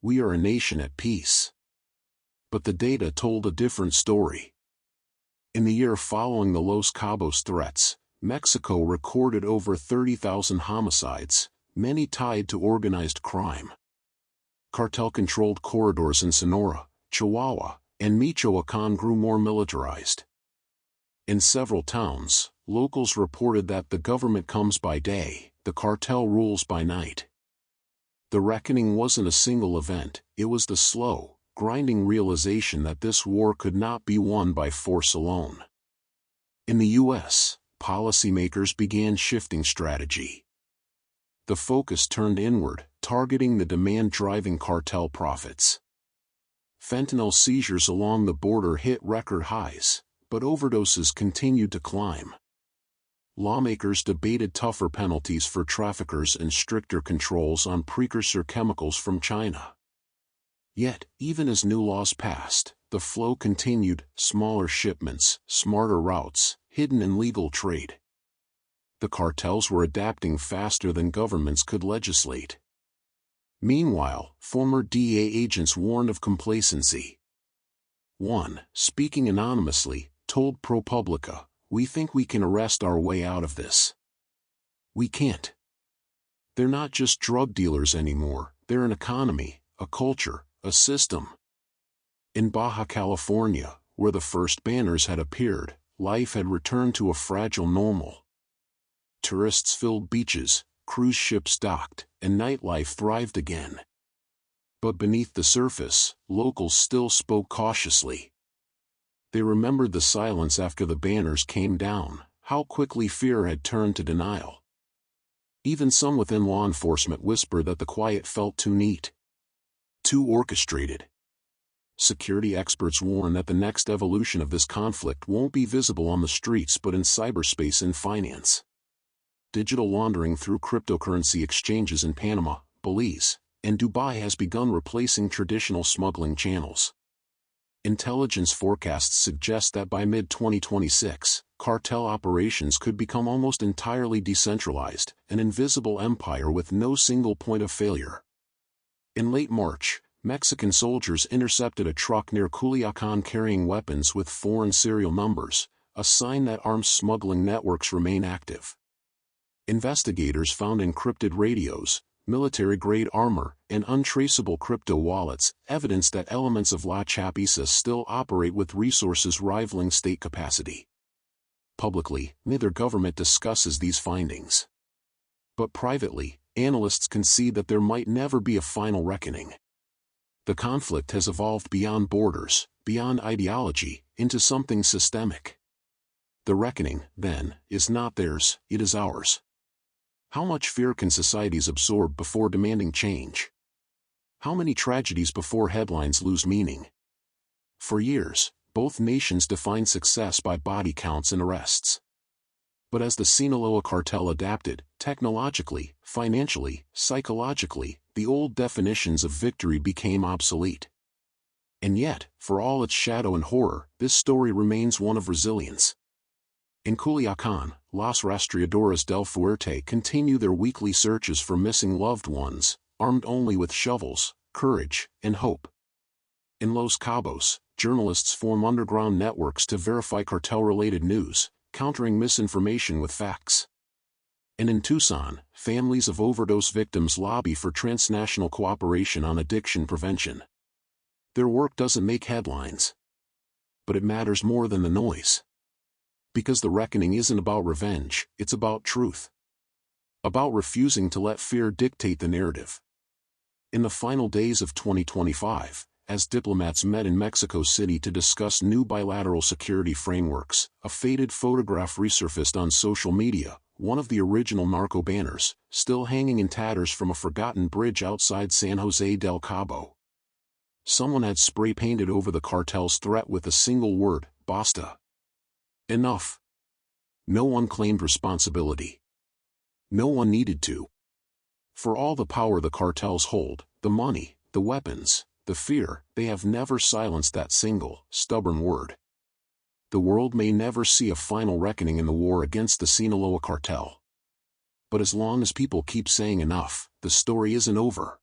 We are a nation at peace. But the data told a different story. In the year following the Los Cabos threats, Mexico recorded over 30,000 homicides, many tied to organized crime. Cartel-controlled corridors in Sonora, Chihuahua, and Michoacán grew more militarized. In several towns, locals reported that the government comes by day, the cartel rules by night. The reckoning wasn't a single event, it was the slow, grinding realization that this war could not be won by force alone. In the U.S., policymakers began shifting strategy. The focus turned inward, targeting the demand-driving cartel profits. Fentanyl seizures along the border hit record highs, but overdoses continued to climb. Lawmakers debated tougher penalties for traffickers and stricter controls on precursor chemicals from China. Yet, even as new laws passed, the flow continued: smaller shipments, smarter routes, hidden and legal trade. The cartels were adapting faster than governments could legislate. Meanwhile, former DEA agents warned of complacency. One, speaking anonymously, told ProPublica, "We think we can arrest our way out of this. We can't. They're not just drug dealers anymore, they're an economy, a culture, a system." In Baja California, where the first banners had appeared, life had returned to a fragile normal. Tourists filled beaches, cruise ships docked, and nightlife thrived again. But beneath the surface, locals still spoke cautiously. They remembered the silence after the banners came down, how quickly fear had turned to denial. Even some within law enforcement whispered that the quiet felt too neat, too orchestrated. Security experts warn that the next evolution of this conflict won't be visible on the streets but in cyberspace and finance. Digital laundering through cryptocurrency exchanges in Panama, Belize, and Dubai has begun replacing traditional smuggling channels. Intelligence forecasts suggest that by mid-2026, cartel operations could become almost entirely decentralized, an invisible empire with no single point of failure. In late March, Mexican soldiers intercepted a truck near Culiacan carrying weapons with foreign serial numbers, a sign that arms smuggling networks remain active. Investigators found encrypted radios, military-grade armor, and untraceable crypto wallets, evidence that elements of La Chapiza still operate with resources rivaling state capacity. Publicly, neither government discusses these findings. But privately, analysts concede that there might never be a final reckoning. The conflict has evolved beyond borders, beyond ideology, into something systemic. The reckoning, then, is not theirs, it is ours. How much fear can societies absorb before demanding change? How many tragedies before headlines lose meaning? For years, both nations defined success by body counts and arrests. But as the Sinaloa Cartel adapted, technologically, financially, psychologically, the old definitions of victory became obsolete. And yet, for all its shadow and horror, this story remains one of resilience. In Culiacan, Los Rastreadores del Fuerte continue their weekly searches for missing loved ones, armed only with shovels, courage, and hope. In Los Cabos, journalists form underground networks to verify cartel-related news, countering misinformation with facts. And in Tucson, families of overdose victims lobby for transnational cooperation on addiction prevention. Their work doesn't make headlines. But it matters more than the noise. Because the reckoning isn't about revenge, it's about truth. About refusing to let fear dictate the narrative. In the final days of 2025, as diplomats met in Mexico City to discuss new bilateral security frameworks, a faded photograph resurfaced on social media, one of the original narco banners, still hanging in tatters from a forgotten bridge outside San Jose del Cabo. Someone had spray-painted over the cartel's threat with a single word: basta. Enough. No one claimed responsibility. No one needed to. For all the power the cartels hold, the money, the weapons, the fear, they have never silenced that single, stubborn word. The world may never see a final reckoning in the war against the Sinaloa Cartel. But as long as people keep saying enough, the story isn't over.